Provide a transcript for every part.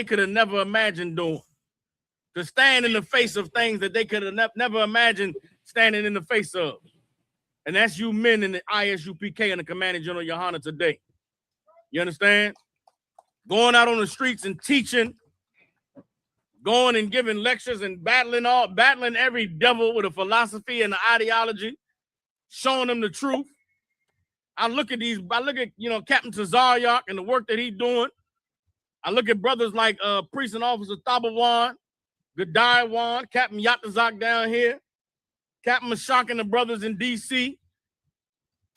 they could have never imagined doing. To stand in the face of things that they could have never imagined standing in the face of. And that's you men in the Isupk and the Commanding General Yohana today. You understand? Going out on the streets and teaching, going and giving lectures and battling every devil with a philosophy and an ideology, showing them the truth. I look at Captain Tazaryak and the work that he's doing. I look at brothers like Priest and Officer Thabawan, Gadaiwan, Captain Yatazak down here, Captain Mashak and the brothers in DC.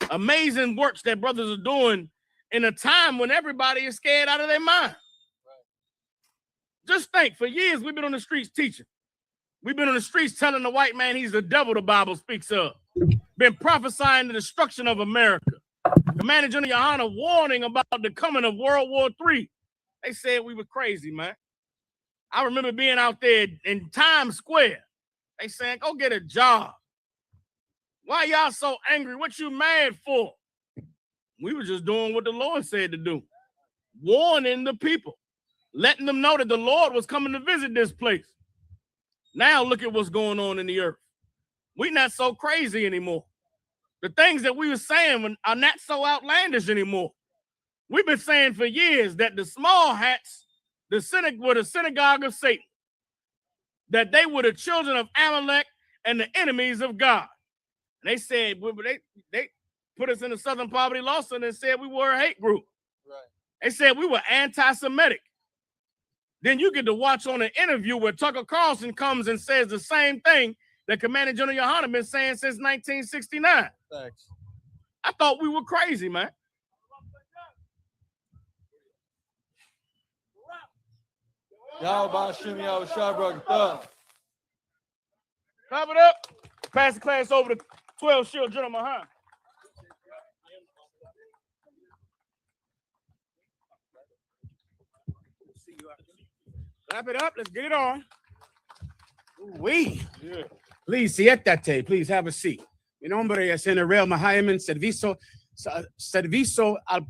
Amazing works that brothers are doing in a time when everybody is scared out of their mind. Just think, for years we've been on the streets teaching. We've been on the streets telling the white man he's the devil the Bible speaks of. Been prophesying the destruction of America. Commander General Yohana warning about the coming of World War III. They said we were crazy, man. I remember being out there in Times Square. They saying, go get a job. Why y'all so angry? What you mad for? We were just doing what the Lord said to do. Warning the people. Letting them know that the Lord was coming to visit this place. Now look at what's going on in the earth. We're not so crazy anymore. The things that we were saying are not so outlandish anymore. We've been saying for years that the small hats were the synagogue of Satan, that they were the children of Amalek and the enemies of God. And they said, they put us in the Southern Poverty Law Center and said we were a hate group. Right. They said we were anti-Semitic. Then you get to watch on an interview where Tucker Carlson comes and says the same thing that Commander General Yohana been saying since 1969. Thanks. I thought we were crazy, man. Clap it up. Pass the class over to 12 Shield General Mahan. Clap it up. Let's get it on. Yeah. Please, siéntate. Please have a seat. Mi nombre es General Mahan, servicio al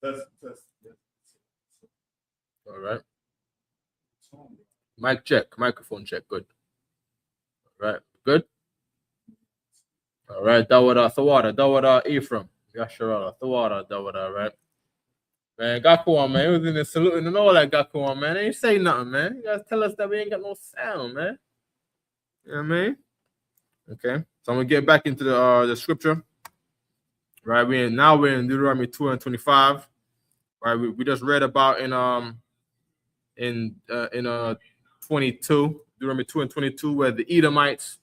All right. Mic check, microphone check. Good. All right. Good. All right. Dawada, Ephraim. Yasharala, Dawada, right? Man, Gakuan, man. He was in there saluting and all that Gakuan, man. They ain't say nothing, man. You guys tell us that we ain't got no sound, man. You know what I mean? Okay. So I'm gonna get back into the scripture. Right. We're in Deuteronomy 2:25. Right. We just read about in 22, Deuteronomy 2:22, where the Edomites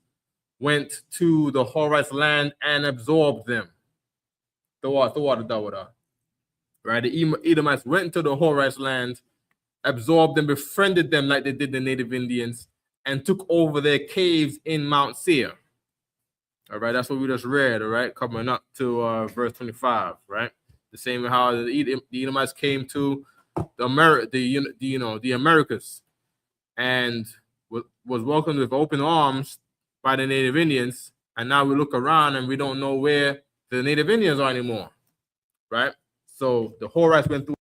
went to the Horites land and absorbed them. The water. Right, the Edomites went into the Horites land, absorbed them, befriended them like they did the native Indians, and took over their caves in Mount Seir. All right, that's what we just read. All right, coming up to verse 25. Right, the same how the Edomites came to the Americas, and was welcomed with open arms by the native Indians. And now we look around and we don't know where the native Indians are anymore. Right, so the Horites went through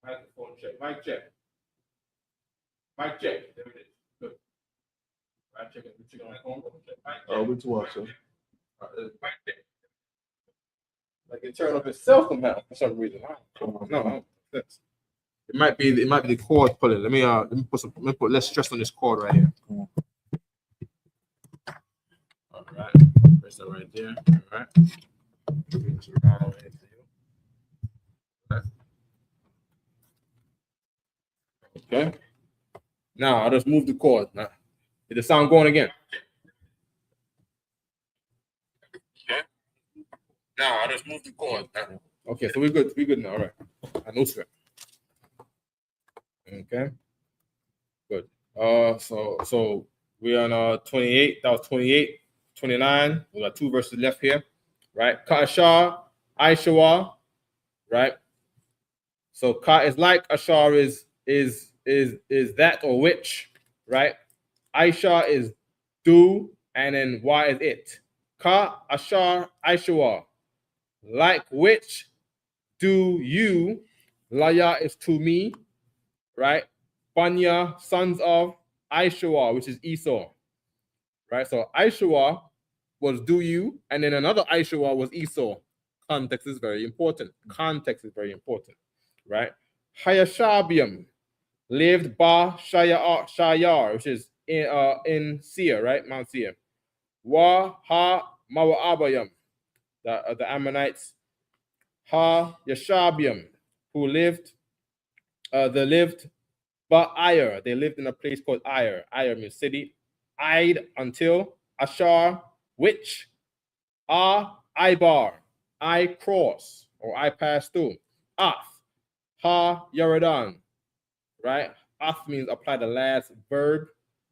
Microphone check. Mic check. Mic check. There it is. Good. Mic check. Check on my phone. Check. Mic check. Which one, sir? Mic check. Like it turned off itself somehow for some reason. No. It might be the cord pulling. Let me put less stress on this cord right here. All right. Press that right there. All right. Okay. Now I'll just move the cord. Now, is the sound going again? Okay. Now I'll just move the cord. Okay, so we're good. We're good now. All right. I know sir. Okay. Good. So we're on 28. That was 28, 29. We got 2 verses left here. Right? Ka'ashar, Aishawa. Right? So Ka is like, Ashar is that or which, right? Aisha is do, and then Y is it. Ka, Ashar, Aishawa. Like which do you, Laya is to me, right? Banya, sons of Aishawa, which is Esau. Right? So Aishawa was do you, and then another Aishawa was Esau. Context is very important. Context is very important. Right? Hayashabium lived Ba Shayar, which is in Seir, right? Mount Seir. Wa Ha Mawaabayam, the Ammonites. Ha Yashabium, who lived Ba-Ayr. They lived in a place called Ayr. Ayr means city. Aid until Ashar, which Ibar, I cross or I pass through. Ath, Ha Yaradan, right? Ath means apply the last verb,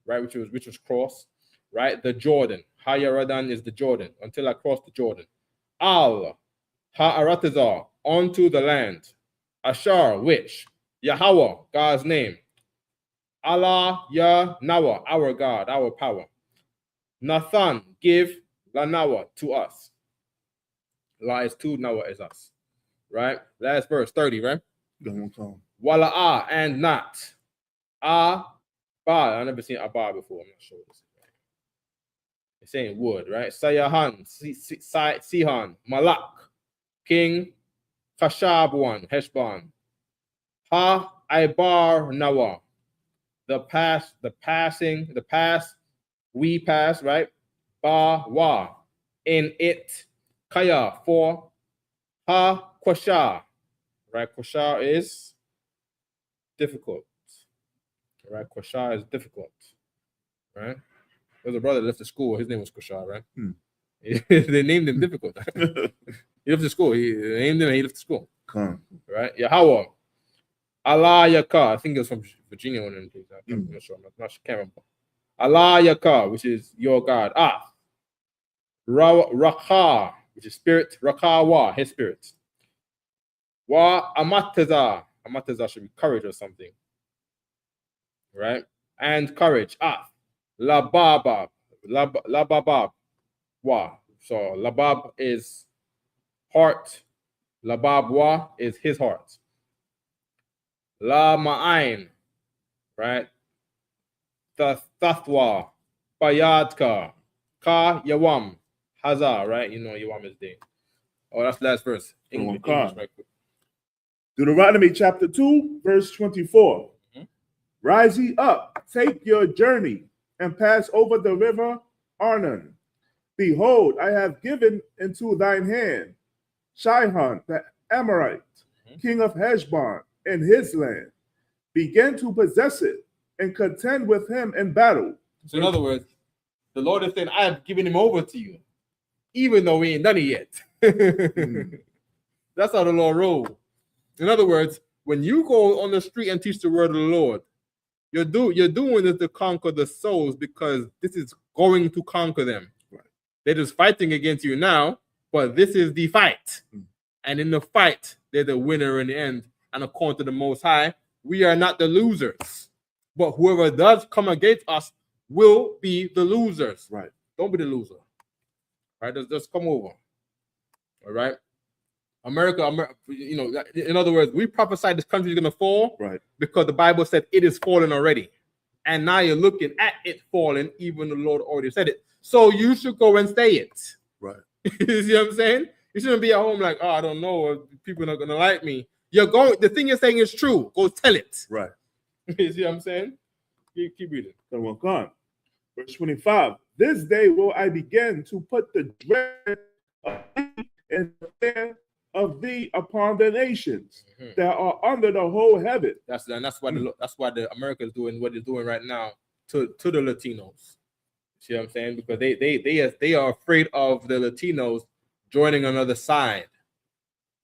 right? Which was cross, right? The Jordan. Ha Yaradan is the Jordan until I cross the Jordan. Al Ha Aratazar, onto the land. Ashar, which Yahweh, God's name. Allah Ya Nawa, our God, our power. Nathan, give Lanawa to us. La is to, Nawa is us. Right? Last verse, 30, right? Wala'ah, and not. Ba, I've never seen Abba before. I'm not sure what this is. It's saying wood, right? Sayahan, Sihan, Malak, King, Khashabwan, Heshbon. Ha, Ibar, Nawa. The past, we pass, right? Ba, wa, in it. Kaya, for. Ha, Kwasha, right? Kwasha is difficult, right? Kwasha is difficult, right? There's a brother that left the school. His name was Kwasha, right? They named him difficult. He left the school. They named him and he left the school. Right? Yahweh. Allah Yaka. I think it was from Virginia. I'm not sure. I can't remember. Allah Yaka, which is your God. Rakha, which is spirit. Rakawa, his spirit. Wa Amataza. Amataza should be courage or something. Right? And courage. Lababab. Lababab. Wa. So Labab is heart. Labab wa is his heart. La Ma'ain. Right? Tathwa. Bayadka. Ka Yawam. Hazah, right? You know Yawam is day. Oh, that's the last verse. English right quick. Deuteronomy chapter 2, verse 24. Rise ye up, take your journey, and pass over the river Arnon. Behold, I have given into thine hand Sihon the Amorite, king of Heshbon, and his land. Begin to possess it and contend with him in battle. So in other words, the Lord is saying, I have given him over to you, even though we ain't done it yet. That's how the Lord rolls. In other words, when you go on the street and teach the word of the Lord, you're doing it to conquer the souls, because this is going to conquer them. Right. They're just fighting against you now, but this is the fight. And in the fight, they're the winner in the end. And according to the Most High, we are not the losers. But whoever does come against us will be the losers. Right. Don't be the loser. Right? Just come over. All right. America, you know, in other words, we prophesied this country is going to fall, Right. because the Bible said it is fallen already. And now you're looking at it falling, even the Lord already said it. So you should go and say it. Right. You see what I'm saying? You shouldn't be at home like, oh, I don't know, people are not going to like me. You're going, the thing you're saying is true. Go tell it. Right. You see what I'm saying? Keep reading. Then we'll go on. Verse 25. This day will I begin to put the dread of thee and the fear of thee upon the nations that are under the whole heaven. That's why the America is doing what they're doing right now to the Latinos. See what I'm saying? Because they are afraid of the Latinos joining another side,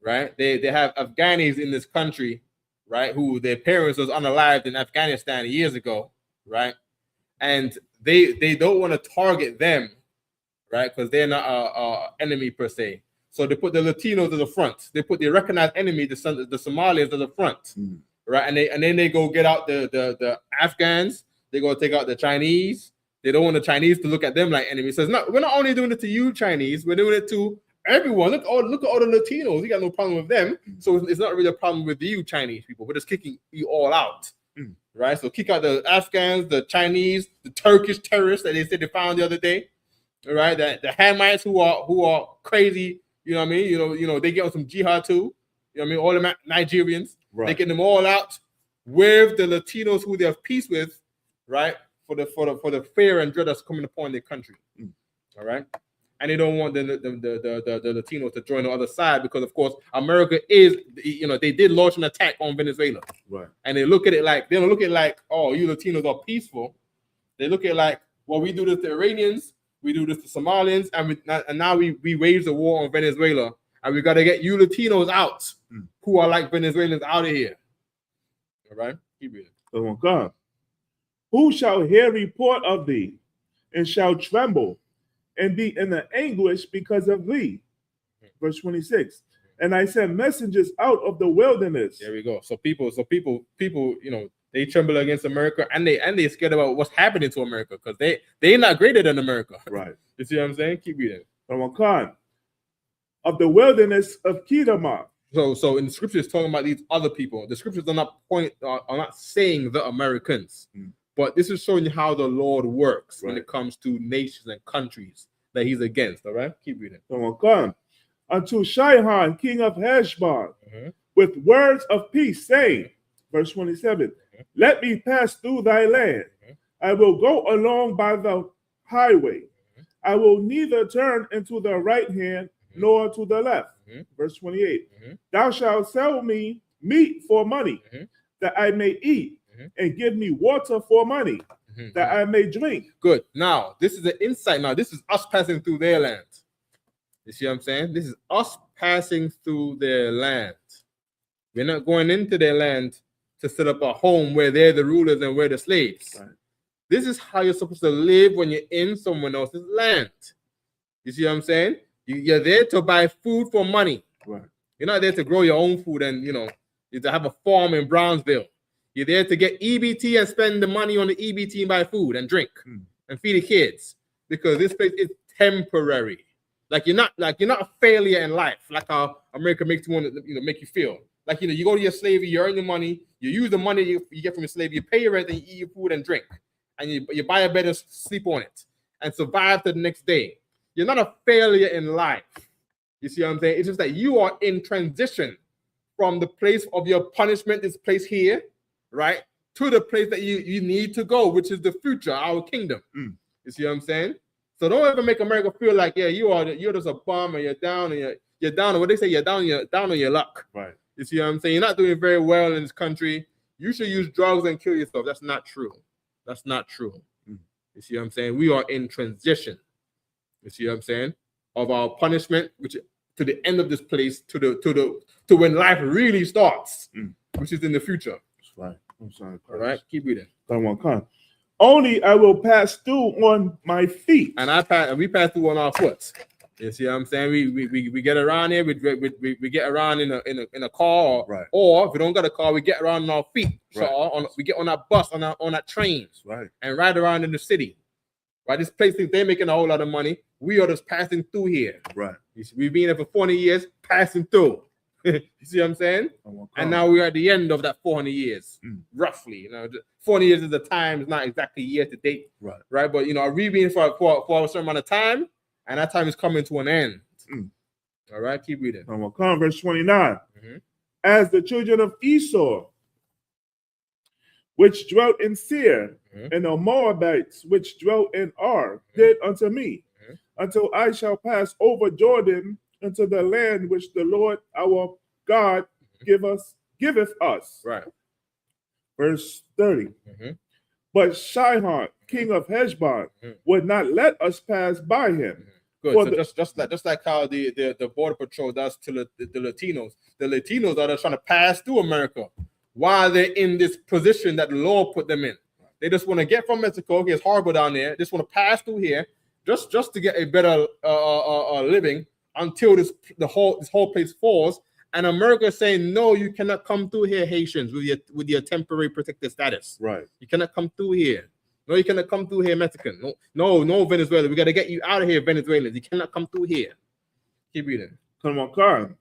right? They have Afghanis in this country, right, who their parents was unalived in Afghanistan years ago, right? And they don't want to target them, right? Because they're not a enemy per se. So they put the Latinos at the front. They put the recognized enemy, the Somalis, at the front, right? And then they go get out the Afghans. They go take out the Chinese. They don't want the Chinese to look at them like enemies. So it's not, we're not only doing it to you Chinese, we're doing it to everyone. Look at all the Latinos. You got no problem with them. So it's not really a problem with you Chinese people. We're just kicking you all out, right? So kick out the Afghans, the Chinese, the Turkish terrorists that they said they found the other day, all right? The Hamites who are crazy. You know what I mean? You know, they get on some jihad too. You know what I mean? All the Nigerians, they get them all out with the Latinos who they have peace with, right? For the fear and dread that's coming upon their country. All right. And they don't want the Latinos to join the other side because, of course, America is, you know, they did launch an attack on Venezuela. Right. And they look at it like, they don't look at it like, oh, you Latinos are peaceful. They look at it like, well, we do this to Iranians. We do this to Somalians, and now we wage the war on Venezuela, and we got to get you Latinos out who are like Venezuelans out of here. All right? Keep reading. Oh, God. Who shall hear report of thee, and shall tremble, and be in the anguish because of thee? Verse 26. And I sent messengers out of the wilderness. There we go. So people, you know, they tremble against America, and they scared about what's happening to America because they're not greater than America. Right. You see what I'm saying? Keep reading. Of the wilderness of Kedemah. So in the scriptures, it's talking about these other people. The scriptures are not saying the Americans, but this is showing you how the Lord works when it comes to nations and countries that He's against. All right, keep reading. Unto Shaahl, king of Heshbon, with words of peace, saying, verse 27, let me pass through thy land. I will go along by the highway. I will neither turn into the right hand nor to the left. Verse 28, thou shalt sell me meat for money, that I may eat, and give me water for money, that I may drink. Good. Now, this is the insight. Now, this is us passing through their land. You see what I'm saying? This is us passing through their land. We're not going into their land to set up a home where they're the rulers and we're the slaves. Right. This is how you're supposed to live when you're in someone else's land. You see what I'm saying? You're there to buy food for money. Right. You're not there to grow your own food and, you know, to have a farm in Brownsville. You're there to get EBT and spend the money on the EBT and buy food and drink and feed the kids because this place is temporary. Like you're not a failure in life, like how America makes you want to, you know, make you feel. Like, you know, you go to your slavery, you earn your money, you use the money you get from your slave, you pay your rent, and you eat your food and drink, and you buy a bed and sleep on it, and survive to the next day. You're not a failure in life. You see what I'm saying? It's just that you are in transition from the place of your punishment, this place here, right, to the place that you need to go, which is the future, our kingdom. You see what I'm saying? So don't ever make America feel like, yeah, you're just a bum and you're down on what they say, you're down on your luck. Right. You see what I'm saying? You're not doing very well in this country. You should use drugs and kill yourself. That's not true. That's not true. You see what I'm saying? We are in transition. You see what I'm saying? Of our punishment, which to the end of this place, to when life really starts, which is in the future. That's right. I'm sorry. All right, keep reading. Only I will pass through on my feet, and we pass through on our foot. You see what I'm saying? We get around here. We get around in a car, or if we don't got a car, we get around on our feet. So we get on that bus, on that train, and ride around in the city. Right, this place they're making a whole lot of money. We are just passing through here. Right, we've been here for 40 years, passing through. You see what I'm saying? And now we're at the end of that 400 years, roughly. You know, 400 years is the time, it's not exactly year to date, right? But you know, we've been for a certain amount of time, and that time is coming to an end. All right, keep reading. And we'll come, verse 29. As the children of Esau, which dwelt in Seir, and the Moabites, which dwelt in Ar, did unto me, until I shall pass over Jordan into the land which the Lord our God giveth us. Right. Verse 30. But Shaahl, king of Heshbon, would not let us pass by him. Good. So just like how the border patrol does to the Latinos. The Latinos are just trying to pass through America while they're in this position that the Lord put them in. They just want to get from Mexico. It's horrible down there. Just want to pass through here, just to get a better living until this whole place falls. And America is saying, no, you cannot come through here, Haitians, with your temporary protected status. Right. You cannot come through here. No, you cannot come through here, Mexican. No, Venezuela. We got to get you out of here, Venezuelans. You cannot come through here. Keep reading. Come on, Khan.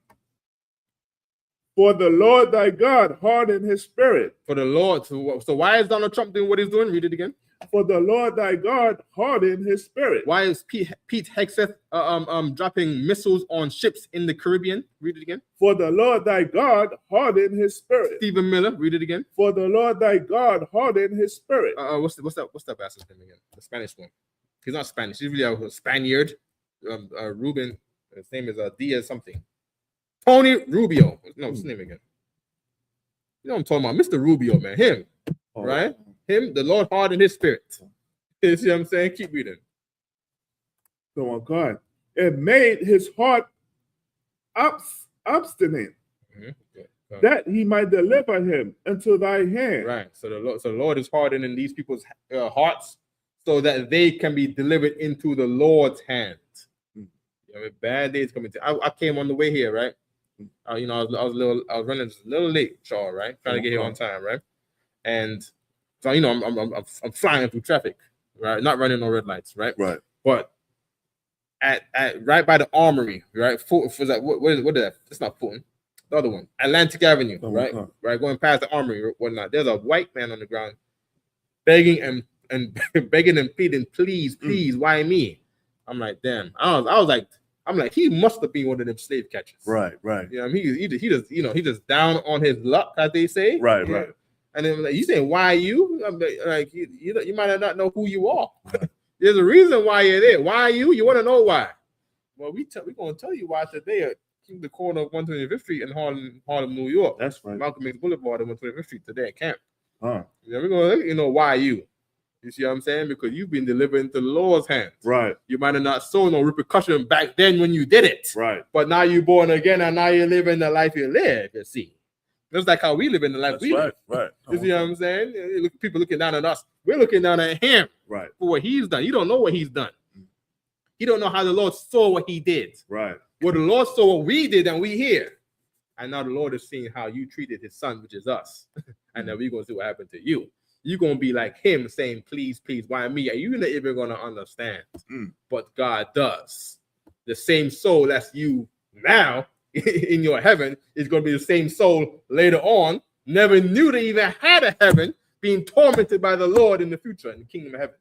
For the Lord thy God hardened his spirit. For the Lord. So why is Donald Trump doing what he's doing? Read it again. For the Lord thy God hardened his spirit. Why is Pete Hegseth dropping missiles on ships in the Caribbean? Read it again. For the Lord thy God hardened his spirit. Stephen Miller, read it again. For the Lord thy God hardened his spirit. What's that bastard's name again? The Spanish one. He's not Spanish. He's really a Spaniard. Ruben. His name is Diaz something. Tony Rubio. No, what's his name again? You know what I'm talking about? Mr. Rubio, man. Him. Right? Him, the Lord hardened his spirit. You see what I'm saying? Keep reading. Come on, God. It made his heart obstinate, that he might deliver him into thy hand. Right. So the Lord is hardening these people's hearts so that they can be delivered into the Lord's hand. You know, bad days coming. I came on the way here, right? You know, I was running just a little late, Shaahl, right? Trying to get here on time, right? And so you know, I'm flying through traffic, right? Not running no red lights, right? Right. But at right by the Armory, right? What is that? It's not Fulton. The other one, Atlantic Avenue, right? Right, going past the Armory or whatnot. There's a white man on the ground begging and begging and pleading, please, why me? I'm like, damn. I'm like, he must have been one of them slave catchers. Right. You know, he just down on his luck, as they say. Right. And then like, you saying, why you? I'm like, you might not know who you are. There's a reason why you're there. Why you? You want to know why? Well, we're going to tell you why today at the corner of 125th Street in Harlem, New York. That's right. Malcolm X Boulevard and 125th Street today at camp. Yeah, we're going to let you know why you. You see what I'm saying? Because you've been delivered into the Lord's hands. Right. You might have not saw no repercussion back then when you did it. Right. But now you're born again and now you're living the life you live, you see. Just like how we live in the life we live. Right. You see what I'm saying? People looking down at us. We're looking down at him. Right. For what he's done. You don't know what he's done. You don't know how the Lord saw what he did. Right. Well, the Lord saw what we did and we here. And now the Lord is seeing how you treated his son, which is us. And then we're going to see what happened to you. You're going to be like him saying, please, why me? And you're not even going to understand. But God does. The same soul that's you now in your heaven is going to be the same soul later on. Never knew they even had a heaven, being tormented by the Lord in the future in the kingdom of heaven.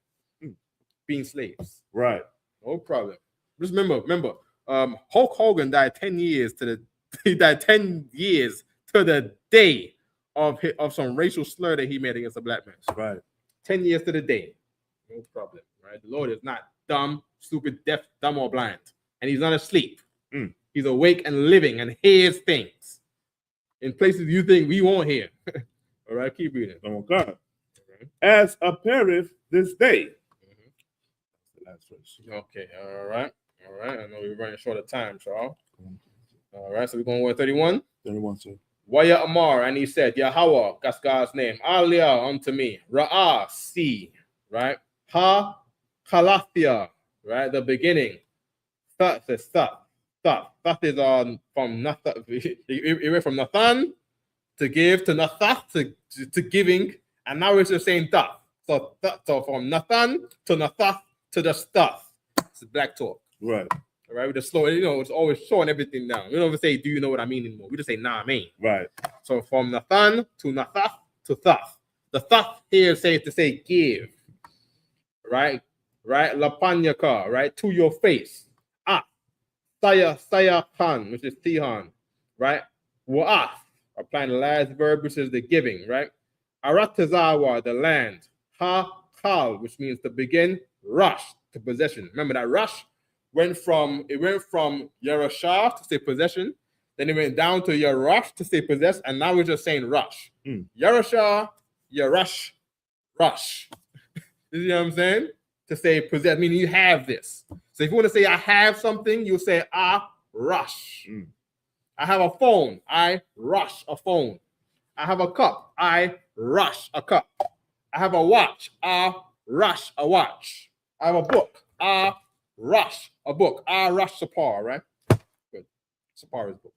Being slaves. Right. No problem. Just remember, Hulk Hogan died 10 years to the day of some racial slur that he made against a black man. Right. 10 years to the day. No problem. Right. The Lord is not dumb, stupid, deaf, dumb, or blind. And he's not asleep. He's awake and living and hears things in places you think we won't hear. All right, keep reading. Oh God. As appeareth this day. Last verse. Okay, all right. I know we're running short of time, Shaahl. All right, so we're going with 31. 31, sir. Waya Amar, and he said, Yahweh, that's God's name, Aliyah unto me, Ra'ah, see, right? Ha, Kalathia, right? The beginning. That is stuff. That is from Nathan. It went from Nathan to give to Nathath to giving, and now it's the same stuff. So from Nathan to Nathath to the stuff. It's black talk. Right. All right, we just slow it. It's always showing everything down. We don't even say, "Do you know what I mean?" anymore. We just say, "Nah, I mean." Right. So from Nathan to Nathath to Thaf. The Thaf here says to say give. Right? Lapanyaka, right? To your face. Saya Khan, which is Tihan, right? Wa'af, applying the last verb, which is the giving, right? Aratazawa, the land. Kal, which means to begin. Rush, to possession. Remember that rush went from Yerushah to say possession, then it went down to Yerush to say possess, and now we're just saying rush. Yerushah, Yerush, rush. You know what I'm saying? To say possess, meaning you have this. So if you want to say I have something, you say I rush. I have a phone. I rush a phone. I have a cup. I rush a cup. I have a watch. I rush a watch. I have a book. I rush a book. I rush Sapar, right? Good. Sapar is book.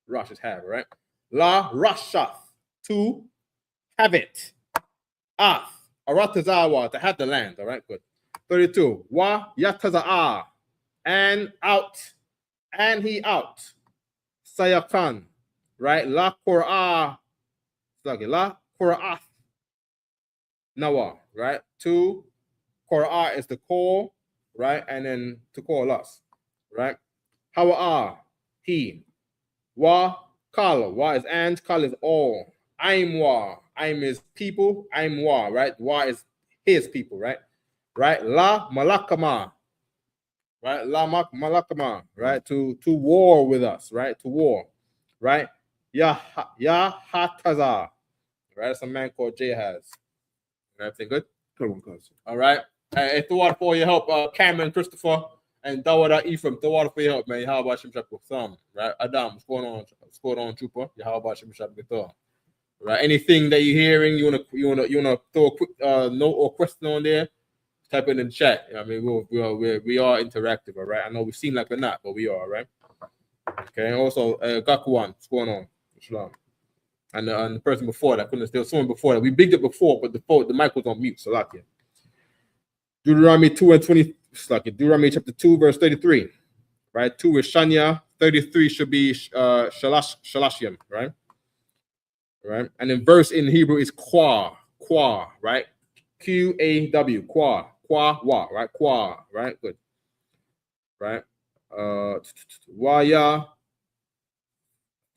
Rush is have, right? La rusheth, to have it. Aratazawa, to have the land, all right? Good. 32. Wa yataza'a, and out, and he out. Sayakan, right? La Qur'ah, la Qur'ath, Nawa, right? To Qur'ah is the call, right? And then to call us, right? Hawa'a, he. Wa Kal, wa is and, Kal is all. I'm wa, I'm his people, I'm wa, right? Wa is his people, right? Right? La Malakama, right? La Malakama, right? To war with us, right? To war, right? Ya Hataza, right? That's a man called Jahaz. Everything good? Come on, cousin. All right. Hey, throw out for your help, Cameron, Christopher, and Dawada Ephraim. Throw out for your help, man. How about Shem Thumb? Right? Adam, what's going on? What's going on, Trooper? How about Shem Thumb? Right? Anything that you're hearing, you wanna throw a quick note or question on there? Type it in the chat. I mean, we are interactive, all right? I know we seem like we're not, but we are, right? Okay. And also, Gakuan, what's going on? Shalom. And the person before that, there was someone before that. We bigged it before, but the mic was on mute. So like it. Deuteronomy 2 and 20. Deuteronomy chapter 2, verse 33. Right? 2 is Shania. 33 should be Shalashim, right? Right? And then verse in Hebrew is Kwa, right? Qaw, Kwa, right? Kwa, right? Good. Right? Waya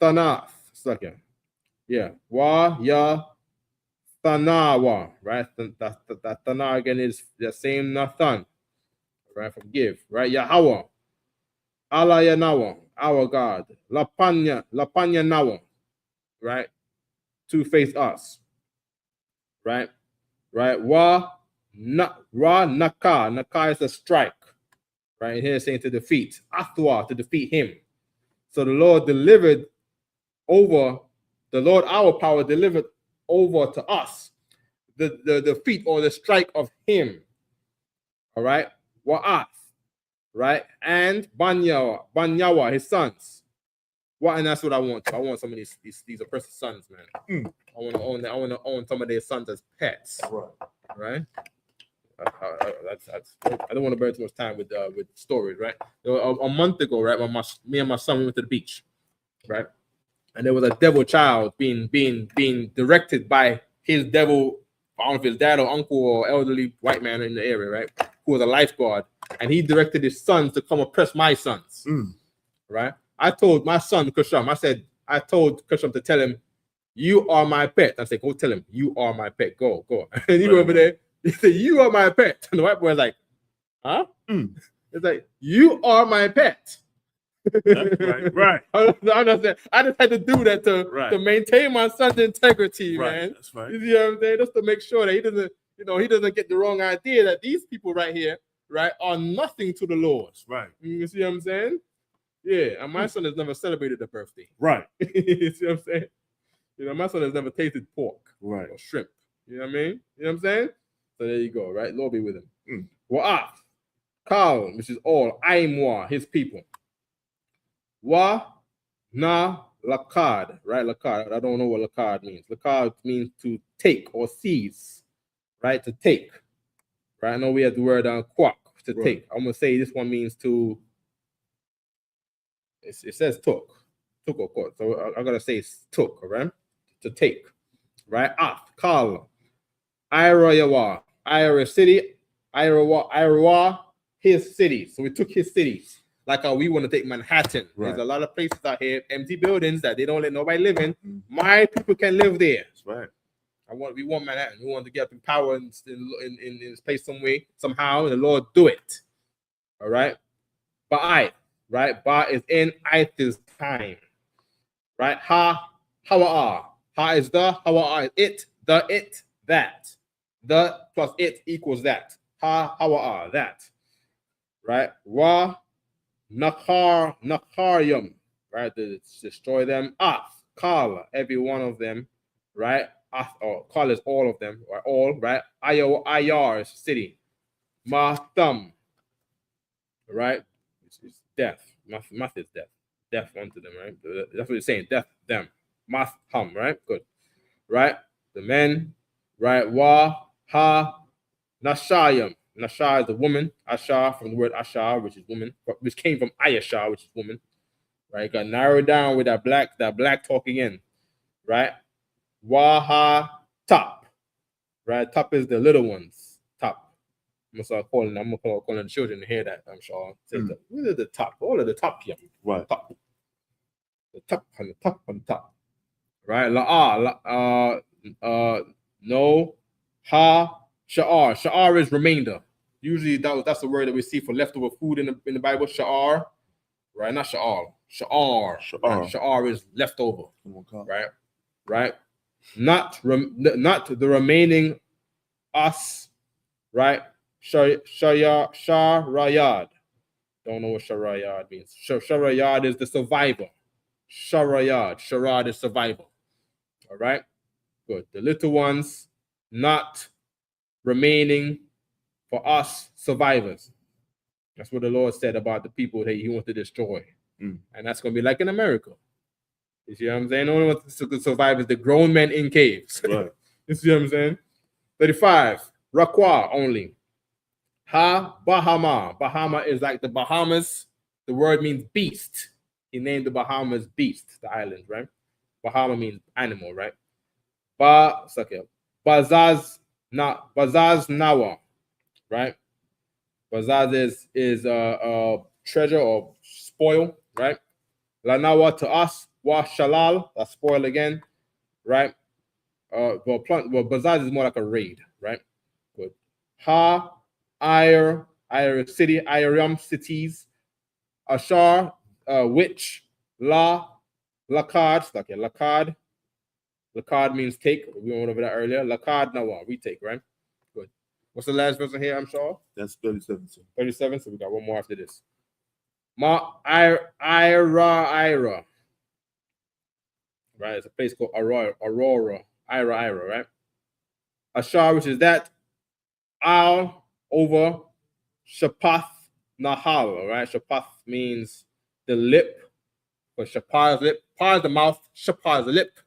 Tanaf. Second. Yeah. Wa ya Tanawa, right? That Tana again is the same Nathan, right? From give, right? Yahweh, Allah Yanawa, our God, Lapanya Nawa, right? To face us, right? Right? Ra Naka is a strike, right? And here it's saying to defeat, Athwa, to defeat him. So the Lord our power delivered over to us the defeat or the strike of him. All right. Wa'ath, right? And Banyawa, his sons. And that's what I want. I want some of these oppressive sons, man. I want to own some of their sons as pets. Right? I don't want to burn too much time with stories, right? A month ago, right, me and my son, we went to the beach, right? And there was a devil child being directed by his devil, I don't know if his dad or uncle or elderly white man in the area, right? Who was a lifeguard. And he directed his sons to come oppress my sons. Right? I told my son, Kusham, I told Kusham to tell him, you are my pet. I said, go tell him, you are my pet. Go. And he went over there, he said, you are my pet. And the white boy was like, huh? It's like, you are my pet. Right. I just had to do that to maintain my son's integrity, man. That's right. You see what I'm saying? Just to make sure that he doesn't get the wrong idea that these people right here, right, are nothing to the Lord. Right. You see what I'm saying? Yeah. And my son has never celebrated a birthday. Right. You see what I'm saying? My son has never tasted pork Right. or shrimp. You know what I mean? You know what I'm saying? So there you go, right? Lord be with him. Wa'af, Kal, which is all, Aimwa, his people. Wa na lakad, right? Lakad. I don't know what lakad means. Lakad means to take or seize, right? To take, right? I know we have the word quack, to take. I'm gonna say this one means to it says took, of course. So I'm gonna say it's took, all right? To take, right? Kal, Ira city, Ira, his city. So we took his cities. Like how we want to take Manhattan. Right. There's a lot of places out here, empty buildings that they don't let nobody live in. My people can live there. That's right. We want Manhattan. We want to get up in power in this place some way, somehow, and the Lord do it. All right. Ba'ai, right? Ba is in, ith is time. Right? Hawa'a. Ha is the, hawa'a is it, the, it, that. The plus it equals that. Hawa'a, that. Right? Wa, Nakaryum, right? To destroy them. Kala, every one of them, right? Or Kala is all of them, or all, right? Ayar is city. Matham, right? It's death. Math is death. Death unto them, right? That's what it's saying. Death, them. Matham, right? Good. Right? The men, right? Nashayam. Nasha is the woman. Asha from the word Asha, which is woman, which came from Ayasha, which is woman. Right? Got narrowed down with that black talk again. Right? Waha top. Right? Top is the little ones. Top. I'm gonna start calling the children to hear that, I'm sure. What is the top? All of the top here. Right. Top. The top on the top on the top. Right? No. Ha. Sha'ar. Sha'ar is remainder. Usually that's the word that we see for leftover food in the Bible. Sha'ar. Right? Not sha'ar. Sha'ar. Right? Sha'ar is leftover. Right? Right? Not the remaining us. Right? Sharayad. Don't know what Sharayad means. Sharayad is the survivor. Sharad is survivor. All right? Good. The little ones, not remaining for us survivors. That's what the Lord said about the people that he wants to destroy. And that's going to be like in America. You see what I'm saying? The only ones to survive is the grown men in caves. Right. You see what I'm saying? 35. Rakwa only. Bahama. Bahama is like the Bahamas. The word means beast. He named the Bahamas beast, the island, right? Bahama means animal, right? Bazaz Nawa, right? Bazaz is treasure or spoil, right? Lanawa to us, wa shalal, that's spoil again, right? Bazaz is more like a raid, right? Good. Ir city, Iram cities, Ashar, which, Lakad, okay, Lakad. Lakad means take. We went over that earlier. Lakad Nawa, we take, right? Good. What's the last verse in here, I'm sure? That's 37. 37, so we got one more after this. Ira. Right, it's a place called Aurora. Ira, right? Ashar, which is that. Al over Shapath Nahal, right? Shapath means the lip. But Shapar is lip. Par is the mouth. Shapar is the lip.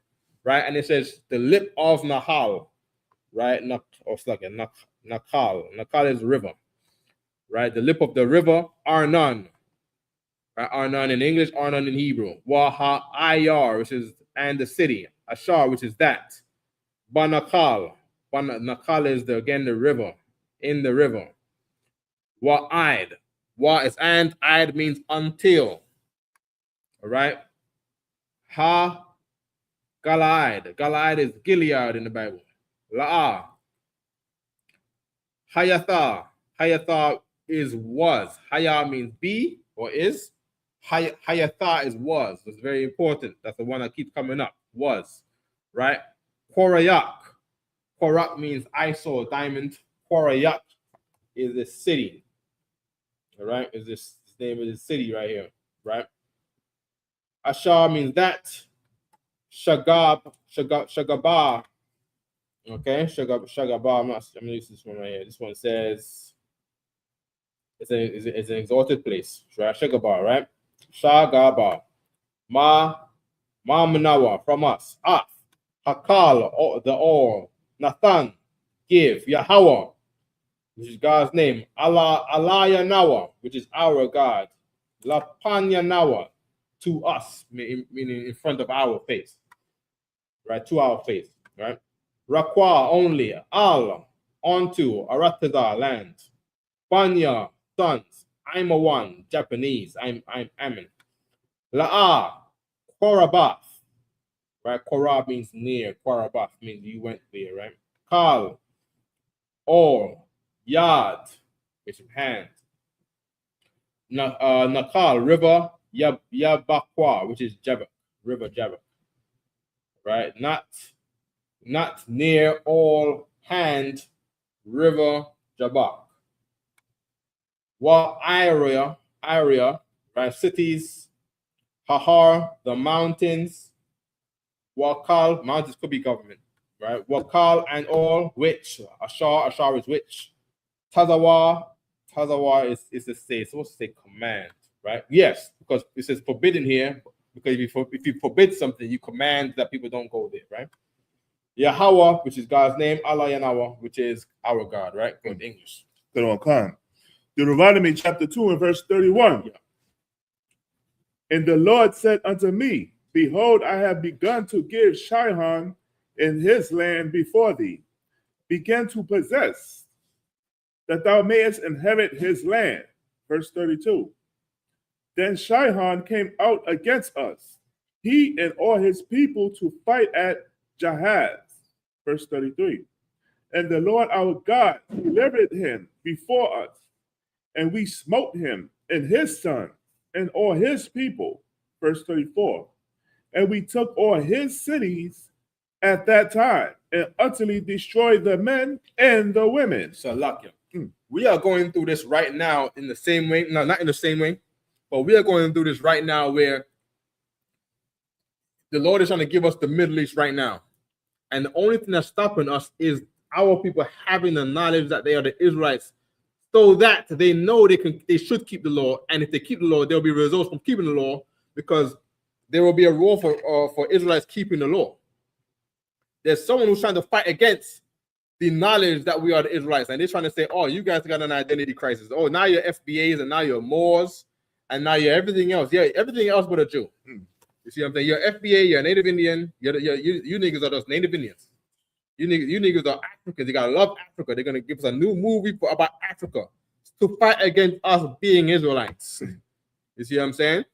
Right? And it says the lip of Nahal. Right? Nakal. Nakal is river. Right? The lip of the river, Arnon. Right? Arnon in English, Arnon in Hebrew. Waha Ayar, which is and the city. Ashar, which is that. Banakal. Nakal is the river. In the river. Wa'id. Wa is and, Id means until. All right. Galaid. Galaid is Gilead in the Bible. La'a. Hayatha. Hayatha is was. Haya means be or is. Hayatha is was. That's very important. That's the one that keeps coming up. Was. Right? Korayak. Korak means I saw diamond. Korayak is the city. All right? Is this name of the city right here. Right? Ashar means that. Shagaba. Okay, Shagaba. I'm gonna use this one right here. This one says it's an exalted place. Shagaba, right? Shagaba. Manawa from us. Hakal, the all. Nathan, give. Yahweh, which is God's name. Allah Yanawa, which is our God. Lapanya Nawa. to us, meaning in front of our face, right? To our face, right? Rakwa only, al, onto, Arataza land, Banya, sons, I'm a one, Japanese, I'm Amin. La'a, Korabath, right? Korab means near, Korabath means you went there, right? Kal, all, Yad, which is hand. Nakal, river, Yabakwa, which is Jabbok, river Jabbok, right? Not near, all, hand, river Jabbok. Wa area, right? Cities, Hahar, the mountains, Wakal, mountains could be government, right? Wakal and all, which, Ashar is which. Tazawa is to say, it's supposed to say command, right? Yes, because it says forbidden here, because if you forbid something, you command that people don't go there, right? Yahweh, which is God's name, Allah Yanawa, which is our God, right? Good English. Good on, Khan. Deuteronomy chapter 2 and verse 31. Yeah. And the Lord said unto me, behold, I have begun to give Shaahl in his land before thee. Begin to possess, that thou mayest inherit his land. Verse 32. Then Shaahl came out against us, he and all his people, to fight at Jahaz. Verse 33. And the Lord our God delivered him before us, and we smote him and his son and all his people. Verse 34. And we took all his cities at that time and utterly destroyed the men and the women. Salakia. We are going through this right now in the same way. No, not in the same way, but we are going through this right now where the Lord is trying to give us the Middle East right now. And the only thing that's stopping us is our people having the knowledge that they are the Israelites, so that they know they should keep the law. And if they keep the law, there will be results from keeping the law, because there will be a role for Israelites keeping the law. There's someone who's trying to fight against the knowledge that we are the Israelites, and they're trying to say, oh, you guys got an identity crisis. Oh, now you're FBAs, and now you're Moors, and now you're everything else. Yeah, everything else but a Jew. You see what I'm saying? You're FBA, you're a Native Indian. You niggas are those Native Indians. You niggas are Africans. You gotta love Africa. They're gonna give us a new movie about Africa to fight against us being Israelites. You see what I'm saying?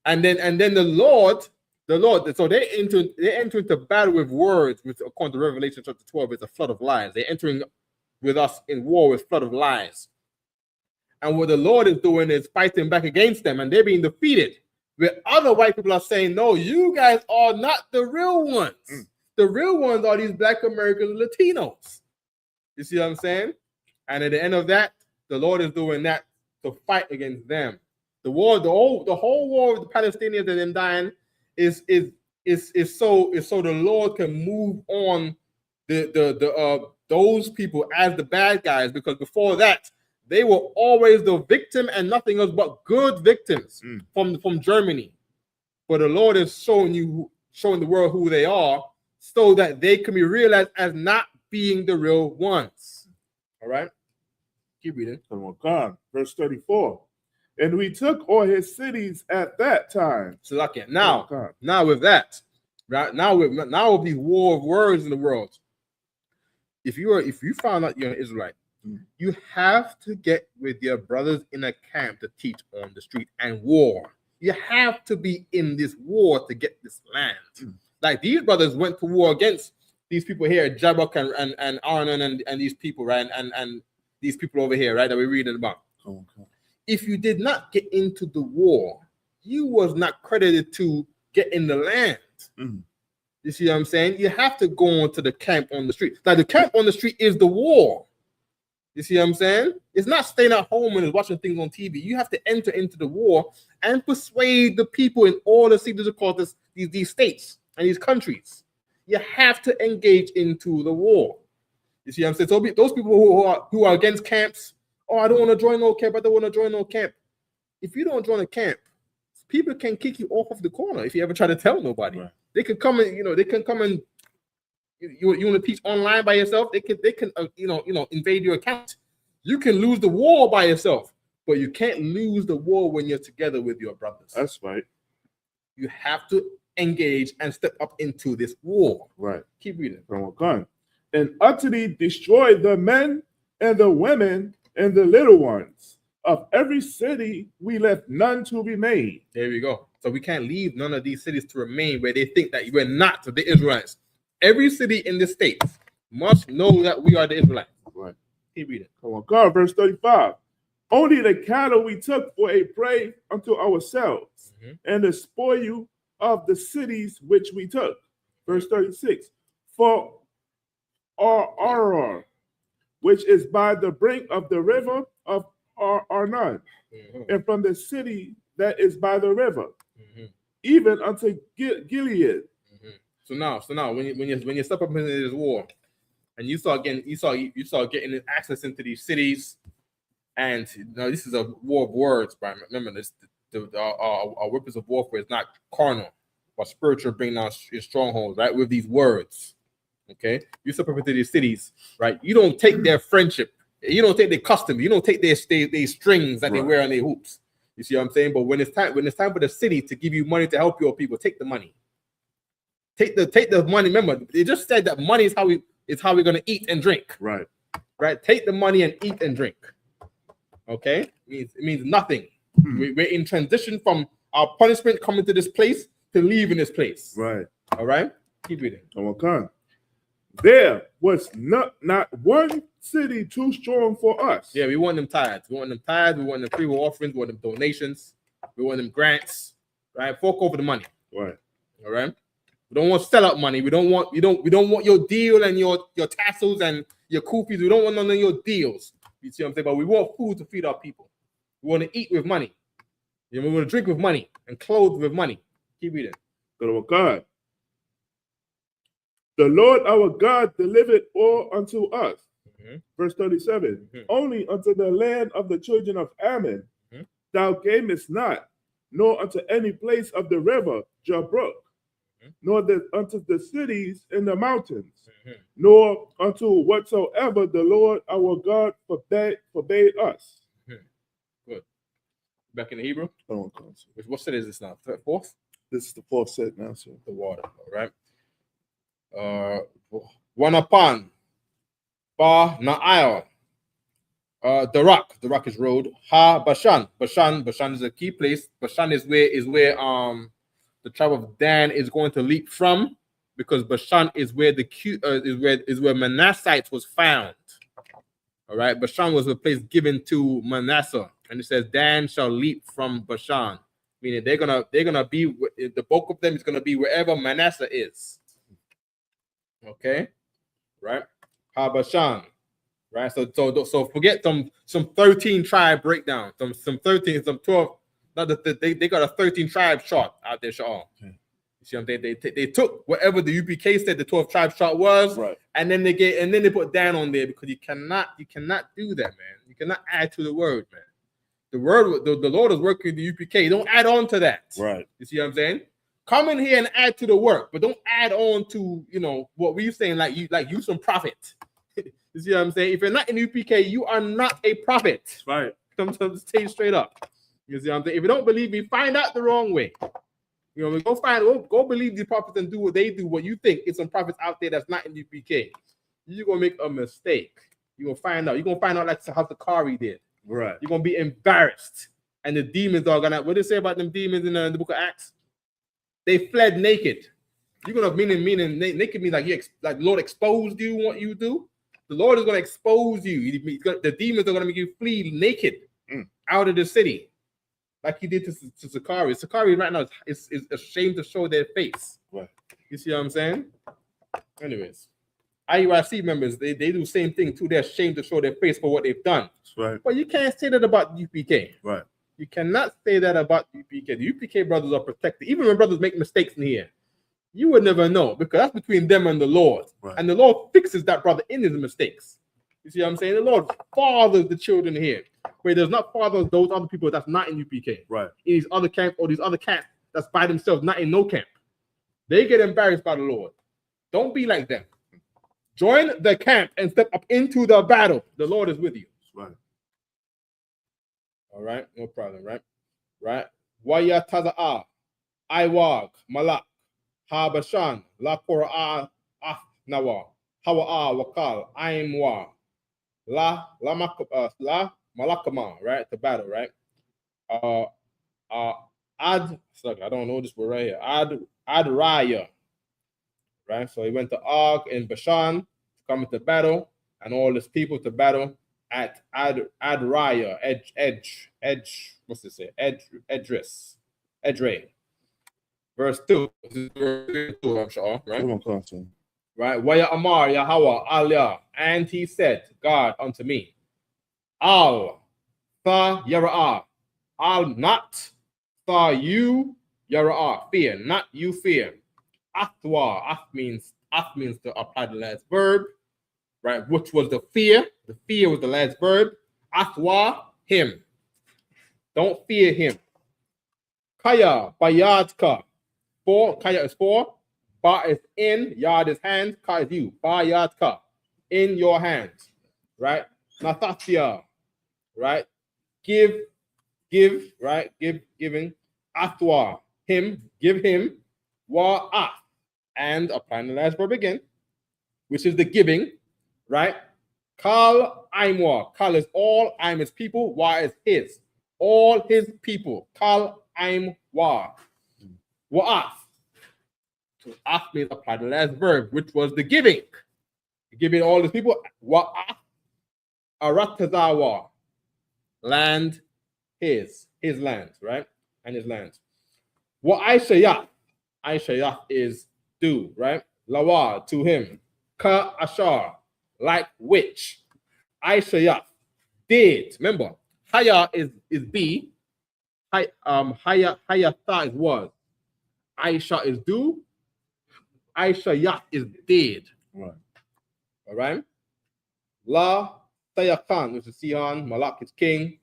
And then the Lord. So they enter into battle with words, which according to Revelation chapter 12 is a flood of lies. They're entering with us in war with flood of lies. And what the Lord is doing is fighting back against them, and they're being defeated. Where other white people are saying, no, you guys are not the real ones. The real ones are these Black Americans, Latinos. You see what I'm saying? And at the end of that, the Lord is doing that to fight against them. The whole war with the Palestinians and them dying is so the Lord can move on those people as the bad guys, because before that they were always the victim and nothing else but good victims from Germany. But the Lord is showing the world who they are, so that they can be realized as not being the real ones. All right, keep reading. Verse 34. And we took all his cities at that time. So okay, now with that, right now with these war of words in the world, if you found out you're an Israelite, you have to get with your brothers in a camp to teach on the street and war. You have to be in this war to get this land. Like these brothers went to war against these people here, Jabbok and Arnon and these people, right? And these people over here, right, that we're reading about. Okay. If you did not get into the war, you was not credited to get in the land. You see what I'm saying? You have to go on to the camp on the street. Like the camp on the street is the war. You see what I'm saying? It's not staying at home and watching things on TV. You have to enter into the war and persuade the people in all the cities across these states and these countries. You have to engage into the war. You see what I'm saying? So those people who are against camps, oh, I don't want to join no camp. I don't want to join no camp. If you don't join a camp, people can kick you off of the corner if you ever try to tell nobody. Right. They can come and you want to teach online by yourself. They can invade your account. You can lose the war by yourself, but you can't lose the war when you're together with your brothers. That's right. You have to engage and step up into this war. Right. Keep reading. And utterly destroy the men and the women and the little ones. Of every city we left none to remain. There we go. So we can't leave none of these cities to remain where they think that we're not the Israelites. Every city in the state must know that we are the Israelites. Right. Keep reading. Verse 35. Only the cattle we took for a prey unto ourselves, and the spoil of the cities which we took. Verse 36. For Aror, which is by the brink of the river of Arnon, and from the city that is by the river, even unto Gilead. So now, when you step up into this war, and you start getting access into these cities, and this is a war of words, but remember this: our weapons of warfare is not carnal, but spiritual, bringing down strongholds, right? With these words, okay? You step up into these cities, right? You don't take their friendship, you don't take their custom, you don't take their strings that they wear on their hoops. You see what I'm saying? But when it's time for the city to give you money to help your people, take the money. Take the money. Remember, they just said that money is how we're gonna eat and drink. Right. Right. Take the money and eat and drink. Okay. It means nothing. We're in transition from our punishment coming to this place to leaving this place. Right. All right. Keep reading. There was not one city too strong for us. Yeah, we want them tithes. We want them tithes. We want them free will offerings. We want them donations. We want them grants. Right. Fork over the money. Right. All right. We don't want sellout money. We don't want your deal and your tassels and your kufis. We don't want none of your deals. You see what I'm saying? But we want food to feed our people. We want to eat with money. We want to drink with money and clothe with money. Keep reading. God. The Lord our God delivered all unto us. Verse 37. Only unto the land of the children of Ammon thou camest not, nor unto any place of the river Jabbok, nor unto the cities in the mountains, nor unto whatsoever the Lord our God forbade us. Good. Back in the Hebrew? What set is this now? Fourth? This is the fourth set now, sir. The water, all right? One upon Ba Na'il, the rock is road. Bashan is a key place. Bashan is where the tribe of Dan is going to leap from, because Bashan is where where Manassites was found. All right, Bashan was a place given to Manasseh, and it says Dan shall leap from Bashan, meaning they're gonna be, the bulk of them is gonna be wherever Manasseh is. Okay, right? Bashan, right? So forget some 13 tribe breakdown, some 12. Not that they got a 13 tribe chart out there, Shaahl. You see what I'm saying? They took whatever the UPK said the 12 tribe chart was, right, and then they put Dan on there, because you cannot do that, man. You cannot add to the word, man. The Lord is working with the UPK. Don't add on to that. Right. You see what I'm saying? Come in here and add to the work, but don't add on to what we're saying, like you some prophet. You see what I'm saying? If you're not in UPK, you are not a prophet. Right. Come to stay straight up. You see what I'm saying? If you don't believe me, find out the wrong way. Go believe the prophets and do what they do. What you think is some prophets out there that's not in UPK. You're gonna make a mistake. You're gonna find out. You're gonna find out like how Sakari did. Right. You're gonna be embarrassed, and the demons are gonna. What do they say about them demons in the book of Acts? They fled naked. You're gonna meaning naked means like the Lord exposed you what you do. The Lord is gonna expose you. The demons are gonna make you flee naked out of the city, like he did to Sakari. Sakari right now is ashamed to show their face. Right. You see what I'm saying? Anyways, IUIC members, they do the same thing too. They're ashamed to show their face for what they've done. Right. But you can't say that about UPK. Right. You cannot say that about UPK. The UPK brothers are protected. Even when brothers make mistakes in here, you would never know, because that's between them and the Lord. Right. And the Lord fixes that brother in his mistakes. You see what I'm saying? The Lord fathers the children here, where there's not fathers those other people that's not in UPK. Right. In these other camps, or these other camps that's by themselves, not in no camp. They get embarrassed by the Lord. Don't be like them. Join the camp and step up into the battle. The Lord is with you. Right. All right, no problem, right? Waya Taza'ah. Iwag, Malak, Habashan, Lakora Nawa, Hawa Wakal, Aimwa, La Malakama, right? The battle, right? I don't know this word right here. Adraya, right? So he went to Og in Bashan to come into battle, and all his people to battle at Adraya, what's it say? Edrei. Verse 2. This is verse 2, I'm sure, right? Come on, Carson. Right? Waya Amar Yahweh Aliyah, and he said, God unto me, Al Tha Yara'ah, Al not Tha you Yara'ah, fear, not you fear. Athwa, means to apply the last verb, right? Which was the fear. The fear was the last verb. Athwa, him. Don't fear him. Kaya, bayadka. For, kaya is for. Ba is in, yad is hand, ka is you. Bayadka, in your hands, right? Nathatia, right? Give, right? Giving. Athwa, him, give him. Wa'ah, and applying the last verb again, which is the giving, right? Kal Aimwa. Kal is all, Aim is people, Wa is his. All his people. Kal Aimwa. Wa'af. So af means apply the last verb, which was the giving. Giving all his people. Wa'af. Aratazawa. Land, his land, right? And his land. Wa'aishayah. Aishayah is do, right? Lawa, to him. Ka ashar, like which. Aishayah, did. Remember, haya is be. Hayatha is was. Aisha is do. Aishayah is did. Right. All right. La Tayakan, which is Sihon. Malak is king.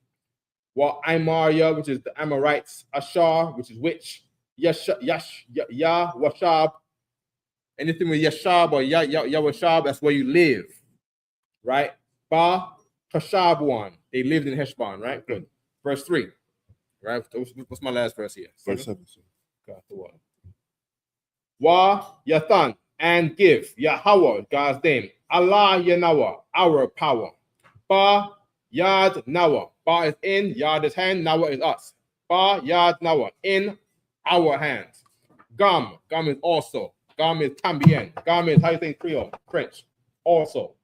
Wa Imaria, which is the Amorites. Ashar, which is which. Washab. Anything with Yashab or Yawashab, that's where you live, right? Ba Kashabwan, they lived in Heshbon, right? Good. Verse 3, right? What's my last verse here? Verse 7. Wa Yathan, and give Yahweh, God's name. Allah Yanawa, our power. Ba Yad Nawa, Ba is in, Yad is hand, Nawa is us. Ba Yad Nawa, in our hands. Gam is also. Gam is tambien. Gam is, how you say Creole? French. Also.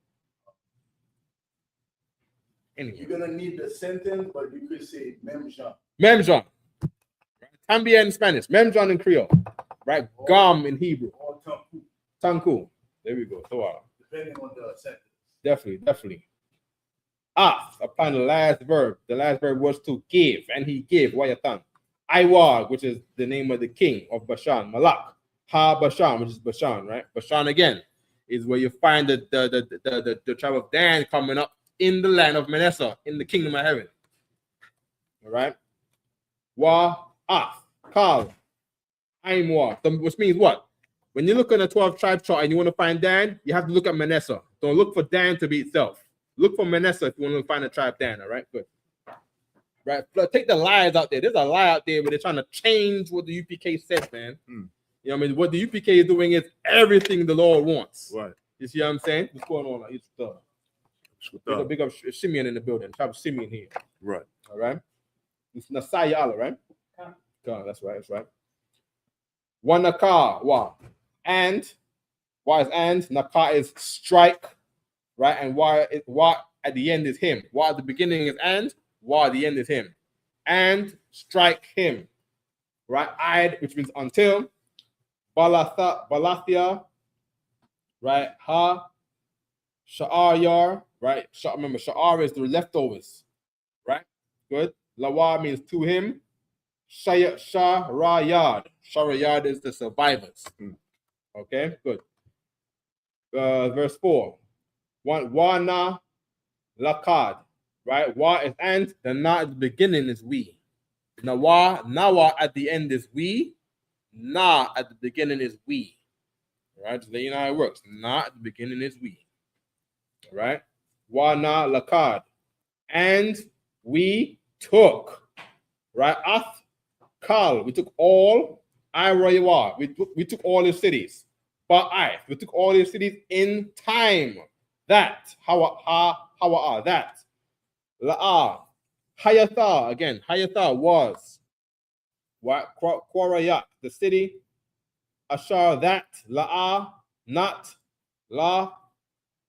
Anyway. You're gonna need the sentence, but you could say memja. Memjon. Tambien in Spanish. Memjon in Creole. Right? Gam in Hebrew. Or tanku, Tanku. There we go. So, depending on the sentence. definitely. Upon the last verb. The last verb was to give, and he gave. Wayatan. Iwag, which is the name of the king of Bashan. Malak. Ha Bashan, which is Bashan, right? Bashan again is where you find the tribe of Dan coming up in the land of Manasseh, in the kingdom of heaven. All right. Wa Kal Aimwa, which means what? When you look at the 12 tribe chart and you want to find Dan, you have to look at Manasseh. Don't look for Dan to be itself. Look for Manasseh if you want to find the tribe Dan. All right, good. Right, take the lies out there. There's a lie out there where they're trying to change what the UPK said, man. You know what I mean? What the UPK is doing is everything the Lord wants. Right. You see what I'm saying? What's going on? It's big up Simeon in the building. Tribe Simeon here. Right. All right. It's Nasai Allah, right? God, that's right. That's right. Wanaka, wa. And. Why is and? Naka is strike. Right? And why at the end is him. Why at the beginning is and. Why at the end is him. And strike him. Right? I'd, which means until. Balathia. Right? Ha. Sha'ar yar. Right? Remember, Sha'ar is the leftovers. Right? Good. Lawa means to him. Sharayad. Sharayad is the survivors. Okay, good. Verse 4. Wana lakad. Right? Wa is and, the na at the beginning is we. Nawa at the end is we. Na at the beginning is we. All right, so you know how it works. Na at the beginning is we. All right. Wana lakad. And we took. Right? Ath kal. We took all. Iroyawa, we took all the cities. Ba'ai, we took all the cities in time. That, Hawa, that. La'a, Hayatha, again, Hayatha was. Quarayak, the city. Ashar, that. La'a, not. La,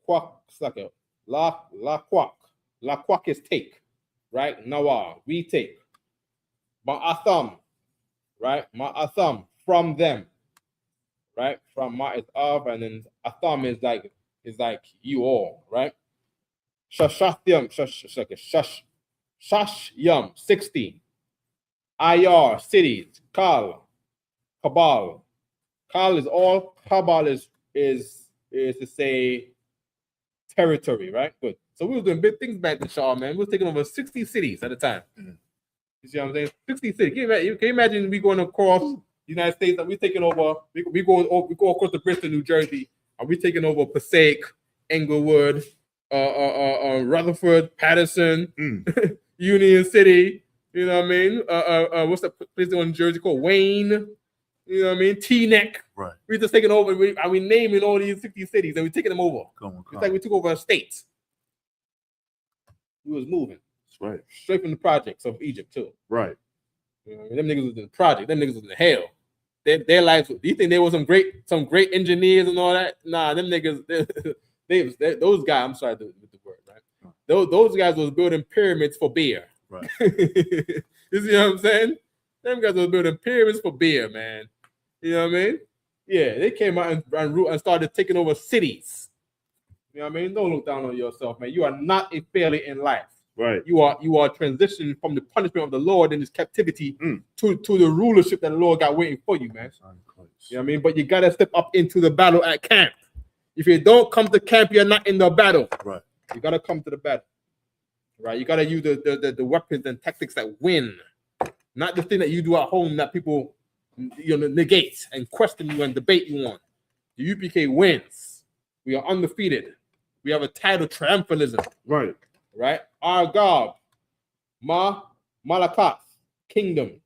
Quack, La Quack. La Quack is take, right? Nawa, we take. Ma'atham, right? Ma'atham, from them, right? From Ma is of, and then Atham is like you all, right? Shashathyam, Shashyam, 60. Ayar, cities. Kal, Kabal. Kal is all. Kabal is to say territory, right? Good. So we were doing big things back in Shaahl, man. We were taking over 60 cities at a time. You see what I'm saying? 60 cities. Can you imagine we going across the United States and we're taking over, we go across the Bristol, New Jersey, and we're taking over Passaic, Englewood, Rutherford, Patterson, Union City, you know what I mean? What's that place in Jersey called? Wayne, you know what I mean? Teaneck. Right. We're just taking over, and we naming all these 60 cities, and we're taking them over. It's like we took over a state. We was moving. That's right. Straight from the projects of Egypt, too. Right. You know what I mean? Them niggas was in the project. Them niggas was in the hell. Their lives, do you think there was some great engineers and all that? Nah, them niggas, those guys, I'm sorry with the word, right? Those guys was building pyramids for beer. Right. You see what I'm saying? Them guys was building pyramids for beer, man. You know what I mean? Yeah, they came out and started taking over cities. You know what I mean? Don't look down on yourself, man. You are not a failure in life. Right. You are transitioning from the punishment of the Lord in this captivity to the rulership that the Lord got waiting for you, man. You know what I mean? But you gotta step up into the battle at camp. If you don't come to camp, you're not in the battle. Right. You gotta come to the battle. Right? You gotta use the weapons and tactics that win, not the thing that you do at home that people negate and question you and debate you on. The UPK wins. We are undefeated. We have a title triumphalism. Right. Right? Our God, Malakat, kingdom.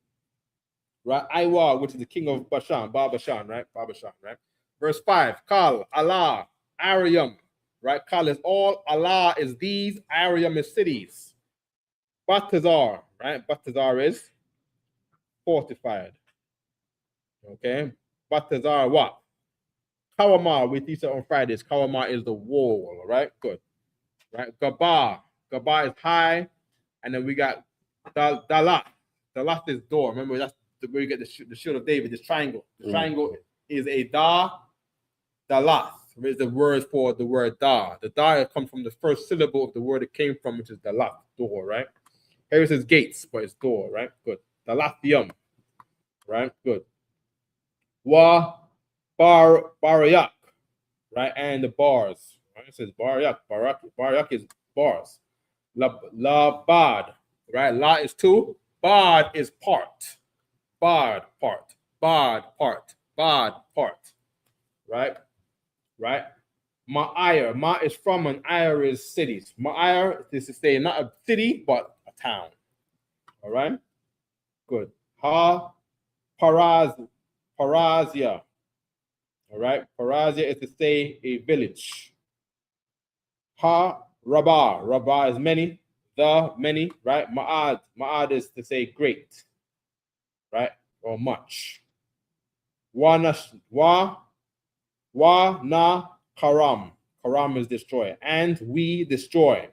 Right? Iwa, which is the king of Bashan, Bashan, right? Right? Verse 5, Kal, Allah, Ariam. Right? Kal is all, Allah is these, Ariam is cities. Batazar, right? Batazar is fortified. Okay? Batazar what? Kawama, we teach it on Fridays. Kawama is the wall, right? Good. Right? Gaba is high. And then we got Dalat. Dalat is door. Remember, that's where you get the shield of David, this triangle. The triangle is a Dalat. Is the word for the word da. The da comes from the first syllable of the word it came from, which is dalat, door, right? Here it says gates, but it's door, right? Good. Dalathium, right? Good. Barayak, right? And the bars, right? It says barayak. Barayak is bars. La bad, right? La is two. Bad is part. Bad part. Bad part. Bad part, right? Right? Ma'ir. Ma is from and Ire is cities. Ma'ir is to say not a city, but a town. All right? Good. Parazia. All right? Parazia is to say a village. Rabah. Rabah is many. The many, right? Ma'ad is to say great. Right? Or much. Wa na karam. Karam is destroy. And we destroy.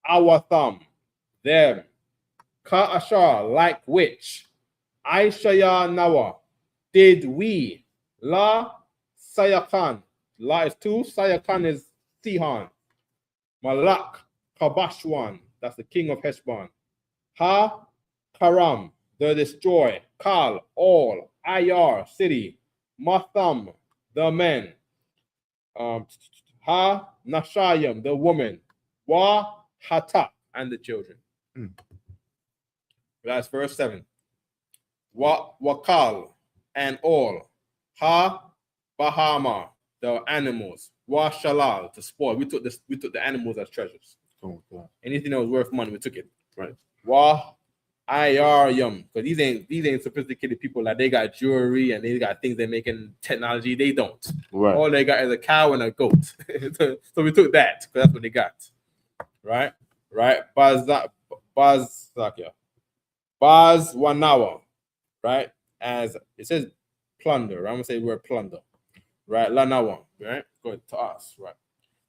Our thumb. Them. Ka ashar, like which. Aishaya nawa. Did we. La sayakan. La is two. Sayakan is Sihon. Malak. Kabashwan. That's the king of Heshbon. Ha karam. The destroy. Kal. All. Ayar. City. Matham. The men. Ha Nashayim, the woman. Wa Hata, and the children. That's verse 7. Wakal, and all. Ha Bahama, the animals. Wa Shalal, to spoil. We took the animals as treasures. Anything that was worth money, we took it. Right. Wa IRM, because these ain't sophisticated people. Like they got jewelry and they got things they make in technology. They don't. Right. All they got is a cow and a goat. so we took that because that's what they got. Right. Wanawa. Right. As it says plunder. I'm gonna say the word plunder. Right. Lanawa. Right. Go to us. Right.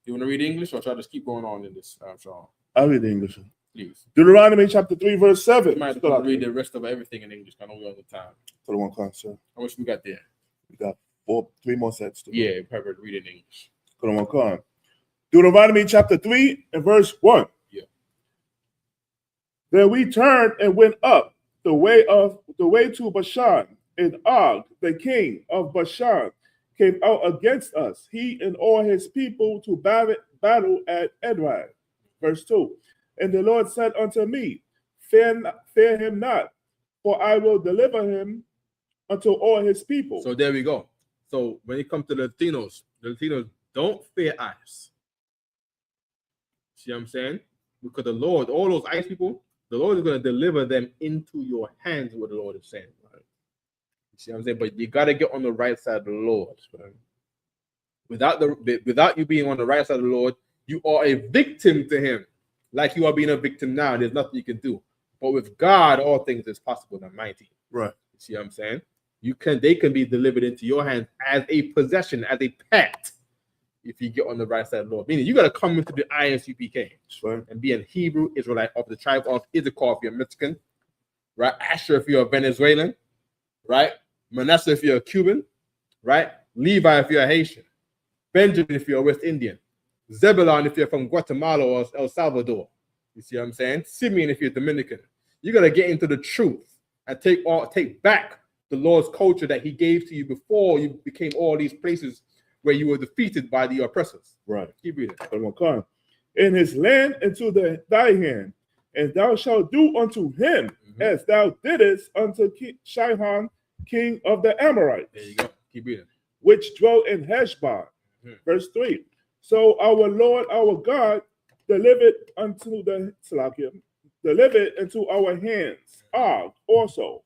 You want to read English or should I just keep going on in this, Shaahl? I'll read the English. Please. Deuteronomy chapter 3, verse 7. You might have to read the rest of everything in English. I know we're on the time. For the one class, sir. How much we got there? We got 3 more sets to go. Yeah, probably read it in English. For the one class. Deuteronomy chapter 3 and verse 1. Yeah. Then we turned and went up the way to Bashan, and Og, the king of Bashan, came out against us, he and all his people, to battle at Edrei. Verse 2. And the Lord said unto me, fear him not, for I will deliver him unto all his people. So there we go. So when it comes to the Latinos don't fear ICE. See what I'm saying? Because the Lord, all those ICE people, the Lord is going to deliver them into your hands, what the Lord is saying. Right? You see what I'm saying? But you got to get on the right side of the Lord. Right? Without you being on the right side of the Lord, you are a victim to him. Like you are being a victim now, there's nothing you can do. But with God, all things is possible and mighty. Right. You see what I'm saying? They can be delivered into your hands as a possession, as a pet, if you get on the right side of the Lord. Meaning you got to come into the ISUPK Right. and be a Hebrew Israelite of the tribe of Isupk if you're Mexican, right? Asher if you're a Venezuelan, right? Manasseh if you're a Cuban, right? Levi if you're a Haitian, Benjamin if you're a West Indian, Zebulon if you're from Guatemala or El Salvador. You see what I'm saying? Simeon if you're Dominican. You got to get into the truth and take back the Lord's culture that he gave to you before you became all these places where you were defeated by the oppressors. Right. Keep reading. In his land into thy hand, and thou shalt do unto him as thou didst unto Shaahl, king of the Amorites. There you go. Keep reading. Which dwelt in Heshbon. Verse 3. So our Lord, our God, delivered into our hands Og also,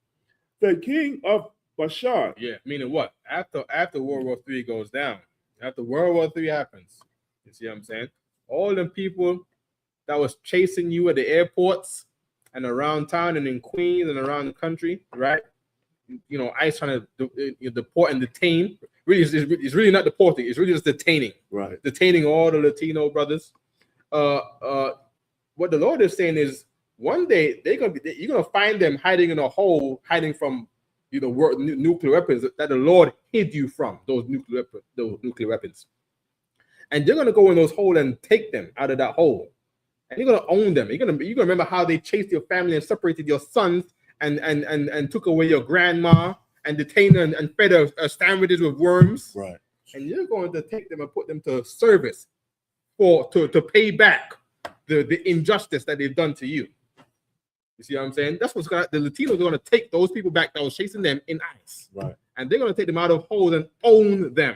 the king of Bashan. Yeah, meaning what? After World War III goes down, after World War III happens, you see what I'm saying? All the people that was chasing you at the airports and around town and in Queens and around the country, right? You know, ICE trying to deport and detain. Really, it's really not deporting. It's really just detaining. Right. Detaining all the Latino brothers. What the Lord is saying is, one day you're gonna find them hiding in a hole, hiding from nuclear weapons that the Lord hid you from, those nuclear weapons. And you're gonna go in those holes and take them out of that hole, and you're gonna own them. You're gonna remember how they chased your family and separated your sons and took away your grandma and detained her and fed her sandwiches with worms. Right. And you're going to take them and put them to service to pay back the injustice that they've done to you. You see what I'm saying? That's what's the Latinos are going to take those people back that was chasing them in ICE. Right. And they're going to take them out of holes and own them.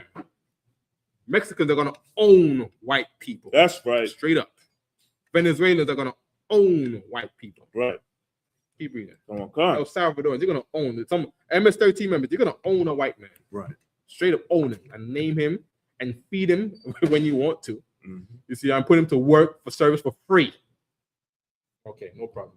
Mexicans are going to own white people. That's right. Straight up. Venezuelans are going to own white people. Right. Keep reading. Come on. El Salvadorans, you're going to own it. Some MS-13 members, you're going to own a white man. Right. Straight up own him and name him and feed him when you want to. Mm-hmm. You see, I'm putting him to work for service for free. Okay, no problem.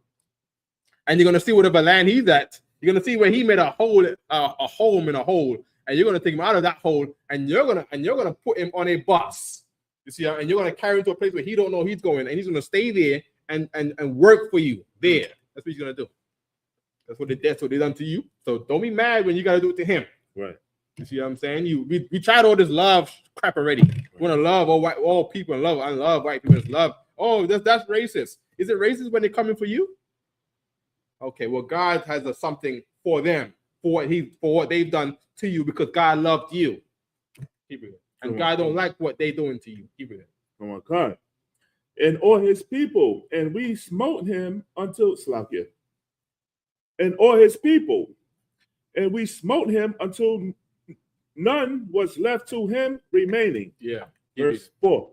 And you're gonna see whatever land he's at. You're gonna see where he made a hole, a home in a hole, and you're gonna take him out of that hole, and you're gonna put him on a bus. You see, and you're gonna carry him to a place where he don't know he's going, and he's gonna stay there and work for you there. That's what he's gonna do. That's what they done to you. So don't be mad when you gotta do it to him. Right. You see what I'm saying? We tried all this love crap already. We want to love all people and love white people. It's love. Oh, that's racist. Is it racist when they're coming for you? Okay, well, God has something for them, for what they've done to you, because God loved you. Keep it. And God don't like what they're doing to you. Keep it. Come on, God. And all his people, and we smote him until Slakia. And all his people, and we smote him until none was left to him remaining. Yeah. Verse 4.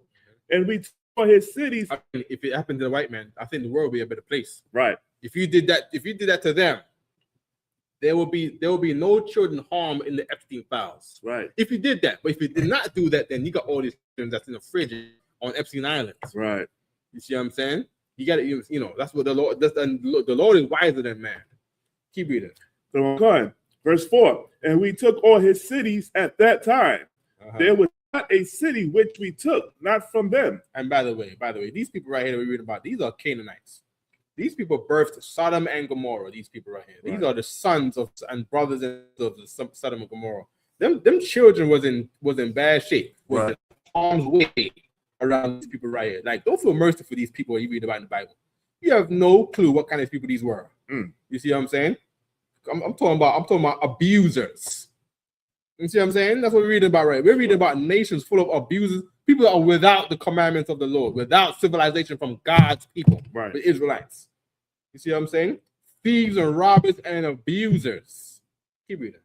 And we tore his cities. I mean, if it happened to the white man, I think the world would be a better place. Right. If you did that to them, there will be no children harmed in the Epstein files. Right. If you did that, but if you did not do that, then you got all these children that's in the fridge on Epstein Island. Right. You see what I'm saying? You got to, you know, that's what the Lord. The Lord is wiser than man. Keep reading. Okay. Verse 4. And we took all his cities at that time. There was not a city which we took, not from them. And by the way, these people right here that we read about, these are Canaanites. These people birthed Sodom and Gomorrah. These people right here. These are the sons of and brothers of Sodom and Gomorrah. Them children was in bad shape. Was in harm's way around these people right here. Like, don't feel mercy for these people you read about in the Bible. You have no clue what kind of people these were. You see what I'm saying? I'm talking about abusers. You see what I'm saying? That's what we're reading about, right? We're reading about nations full of abusers, people that are without the commandments of the Lord, without civilization from God's people, the Israelites. You see what I'm saying? Thieves and robbers and abusers. Keep reading.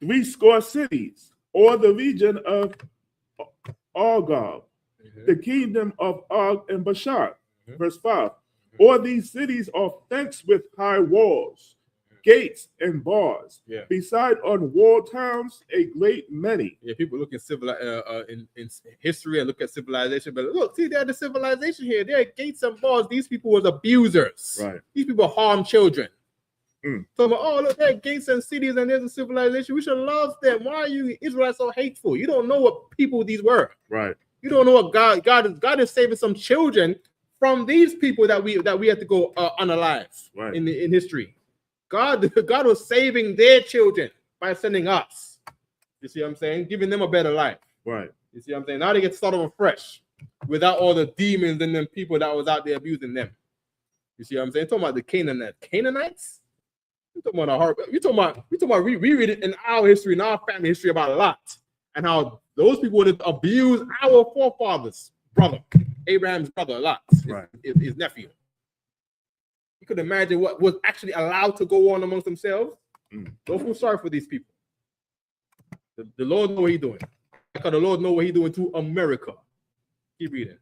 80 cities, or the region of Argob, the kingdom of Og and Bashan. Verse 5. All these cities are fenced with high walls, gates and bars. Beside on walled towns, a great many. People look at in history and look at civilization, but look, see, they had the civilization here. There are gates and bars. These people was abusers. These people harm children. So, look, there are gates and cities, and there's a civilization. We should love them. Why are you Israelites so hateful? You don't know what people these were. You don't know what God is saving some children from these people that we have to go unalive in history. God was saving their children by sending us. You see what I'm saying? Giving them a better life. You see what I'm saying? Now they get started afresh without all the demons and them people that was out there abusing them. You see what I'm saying? Talking about the Canaanites? We're talking about we read it in our history, in our family history about Lot and how those people would abuse our forefathers' brother, Abraham's brother, Lot, his nephew. You could imagine what was actually allowed to go on amongst themselves. Don't feel sorry for these people. The Lord know what he's doing. Because the Lord know what he's doing to America. Keep reading.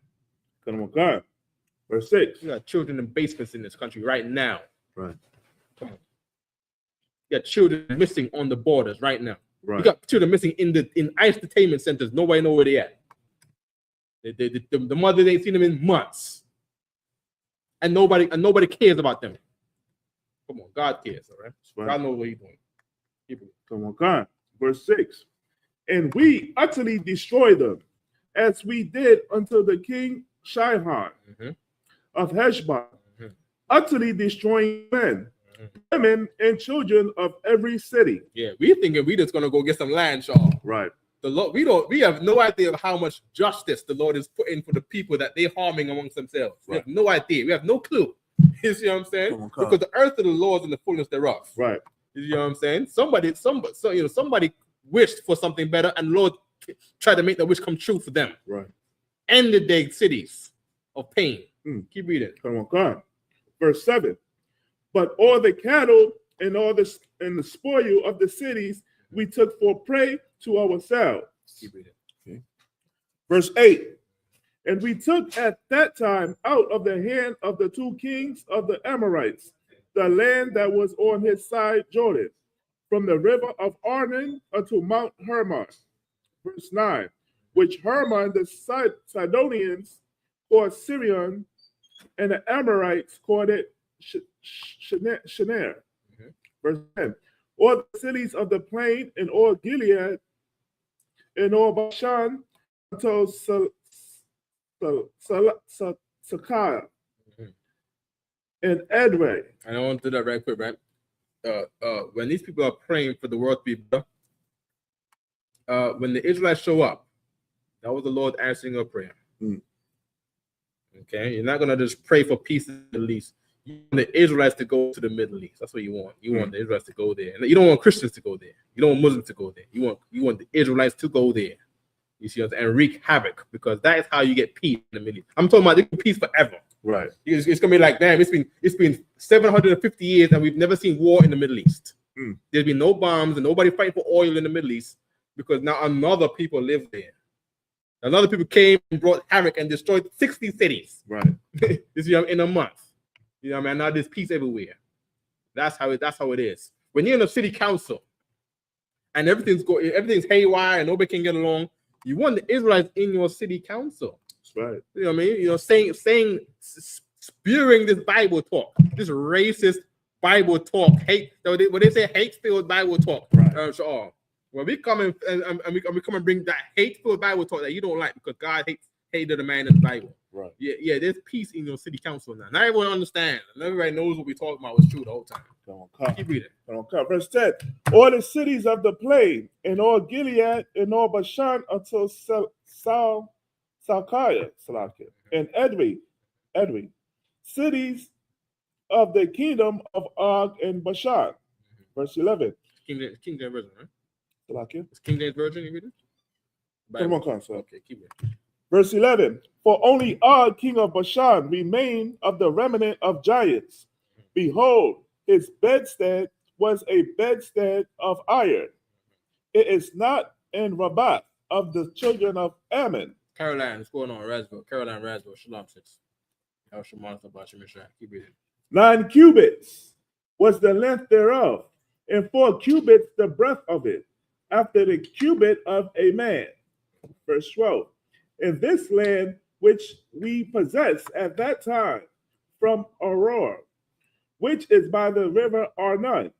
Verse 6. You got children in basements in this country right now. Come on. You got children missing on the borders right now. You got children missing in ICE detainment centers. Nobody know where they at. The mother ain't seen them in months. And nobody cares about them. Come on, God cares, all right? God knows what he's doing. Verse 6. And we utterly destroy them, as we did unto the king Shaahl of Heshbon, utterly destroying men, women, and children of every city. We thinking we just gonna go get some land, Shaahl. The Lord, we have no idea of how much justice the Lord is putting for the people that they're harming amongst themselves. We have no idea. We have no clue. You see what I'm saying? Because the earth of the Lord is in the fullness thereof. You see what I'm saying? Somebody wished for something better, and the Lord tried to make that wish come true for them. Ended their cities of pain. Keep reading. Verse 7. But all the cattle and all the spoil of the cities we took for prey to ourselves. Keep reading. Verse 8. And we took at that time out of the hand of the two kings of the Amorites the land that was on his side Jordan, from the river of Arnon unto Mount Hermon. Verse 9. Which Hermon the Sidonians called Syrian, and the Amorites called it Shinar. Verse 10. All the cities of the plain and all Gilead and all Bashan until Sakai and Edrei. And I want to do that right quick, right? When these people are praying for the world to be better, when the Israelites show up, that was the Lord answering your prayer. Okay, you're not gonna just pray for peace in the Middle East. You want the Israelites to go to the Middle East. That's what you want. You want the Israelites to go there. And you don't want Christians to go there. You don't want Muslims to go there. You want the Israelites to go there. You see what I'm saying? And wreak havoc, because that is how you get peace in the Middle East. I'm talking about peace forever. It's gonna be like, damn, it's been 750 years and we've never seen war in the Middle East. There's been no bombs and nobody fighting for oil in the Middle East, because now another people live there. Another people came and brought havoc and destroyed 60 cities. You see, in a month. You know what I mean? Now there's peace everywhere. That's how it is. When you're in a city council and everything's haywire and nobody can get along, you want the Israelites in your city council. That's right. You know what I mean? You know, spewing this Bible talk, this racist Bible talk, hate. When they say hate-filled Bible talk, Right. When we come and we come and bring that hate-filled Bible talk that you don't like because God hated the man in the Bible. Right. Yeah. There's peace in your city council now. Not everyone understands. Not everybody knows what we're talking about was true the whole time. Keep reading. Verse 10. All the cities of the plain, and all Gilead, and all Bashan until Salkiah, and Edrei, cities of the kingdom of Og and Bashan. Verse 11. King James Version, right? Salakia. It's King James Version, you reading? Come on, sir. Okay, keep it. Verse 11. For only Og, king of Bashan, remained of the remnant of giants. Behold, his bedstead was a bedstead of iron. It is not in Rabbah of the children of Ammon. Caroline, what's going on? Caroline Rasville, Shalom 6. Keep reading. 9 cubits was the length thereof, and 4 cubits the breadth of it, after the cubit of a man. Verse 12. In this land which we possess at that time from Aurora, which is by the river Arnon,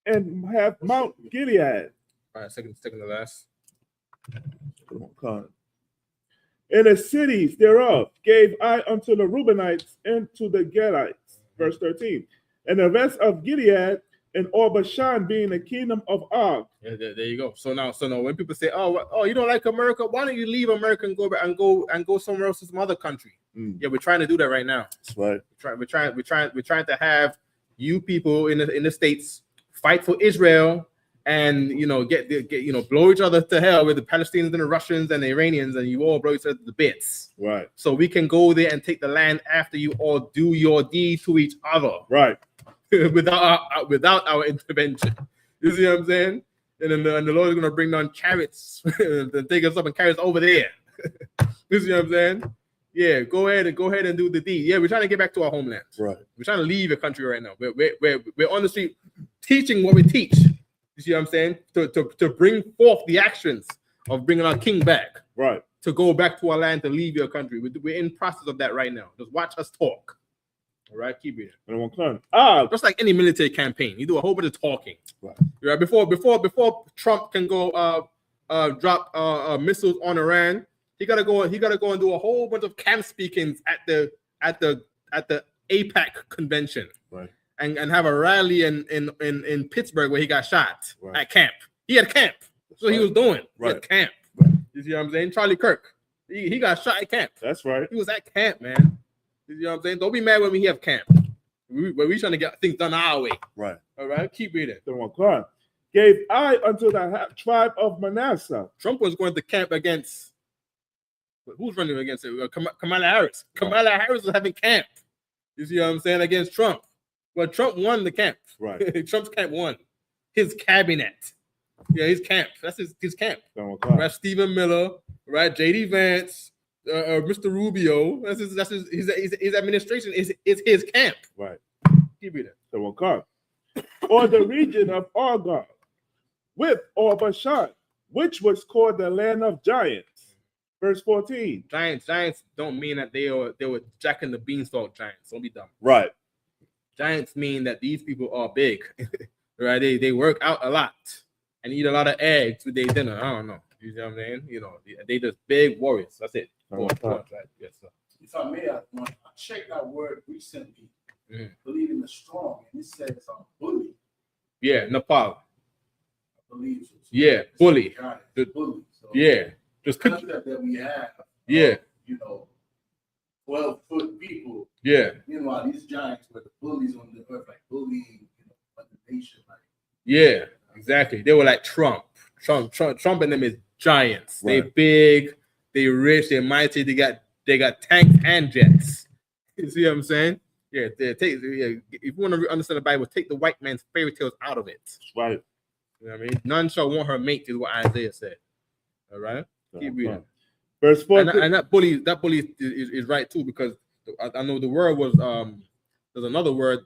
and have Mount Gilead. All right, second to last. And the cities thereof gave I unto the Reubenites and to the Gadites. Verse 13. And the rest of Gilead and all Bashan being the kingdom of Og. Yeah, there you go. So now when people say, oh, you don't like America, why don't you leave America and go back and go somewhere else to some other country? Yeah, we're trying to do that right now. That's right. We're trying to have you people in the States fight for Israel and get blow each other to hell with the Palestinians and the Russians and the Iranians, and you all blow each other to bits. Right. So we can go there and take the land after you all do your deed to each other. Right. without our intervention. You see what I'm saying? And then the Lord is going to bring down chariots and take us up and carry us over there. You see what I'm saying? Yeah, go ahead and do the deed. Yeah, we're trying to get back to our homeland. Right. We're trying to leave the country right now. We're on the street teaching what we teach. You see what I'm saying? To bring forth the actions of bringing our king back. Right. To go back to our land, to leave your country. We're in process of that right now. Just watch us talk. All right, keep reading. Just like any military campaign, you do a whole bunch of talking. Right. Before Trump can go drop missiles on Iran, he gotta go and do a whole bunch of camp speakings at the APAC convention. Right. And have a rally in Pittsburgh where he got shot at camp. He had camp. That's what he was doing. He had camp. Right. You see what I'm saying? Charlie Kirk. He got shot at camp. That's right. He was at camp, man. You know what I'm saying? Don't be mad when we have camp. We're trying to get things done our way. Right. All right. Keep reading. Gave I unto the tribe of Manasseh. Trump was going to camp against. Who's running against it? Kamala Harris. Kamala Harris was having camp. You see what I'm saying? Against Trump. Well, Trump won the camp. Right. Trump's camp won. His cabinet. Yeah, his camp. That's his camp. Right. Stephen Miller. Right. J.D. Vance. Mr. Rubio, that's his administration is his camp. Right. Keep reading. Or the region of Argob, with or Bashan, which was called the land of giants. Verse 14. Giants don't mean that they were Jack and the Beanstalk giants. Don't be dumb. Right. Giants mean that these people are big. Right? They work out a lot and eat a lot of eggs with their dinner. I don't know. You know what I'm saying? They just big warriors. That's it. Right. Yes, sir. If I may, I checked that word recently. Believing the strong, and it says bully. Yeah, Nepal. I believe so. Yeah, bully. Bully. So yeah, just the concept that we have. Yeah. 12-foot people. Yeah. Meanwhile, these giants were the bullies on the earth, like bullying, the nation. Like. Yeah, exactly. They were like Trump. Trump and them is giants. Right. They big. They rich, they're mighty, they got tanks and jets. You see what I'm saying? Yeah, if you want to understand the Bible, take the white man's fairy tales out of it. Right. You know what I mean? None shall want her mate, is what Isaiah said. All right? Keep reading. Verse 4. And that bully is right too, because I know the word was there's another word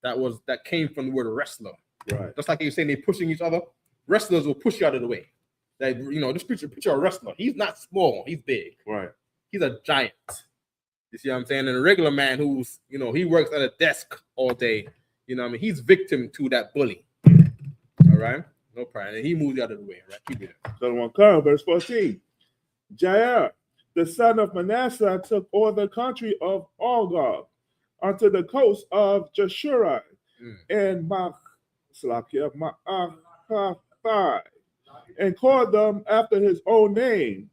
that came from the word wrestler. Right. Just like you're saying, they're pushing each other. Wrestlers will push you out of the way. Like, you know, just picture a wrestler. He's not small. He's big. Right. He's a giant. You see what I'm saying? And a regular man who's, you know, he works at a desk all day. You know what I mean? He's victim to that bully. All right? No problem. And he moves out of the way. Right? Keep it. Psalm 1, verse 14. Jair, the son of Manasseh, took all the country of Argob unto the coast of Jeshurun and Ma'akathai, and called them after his own name,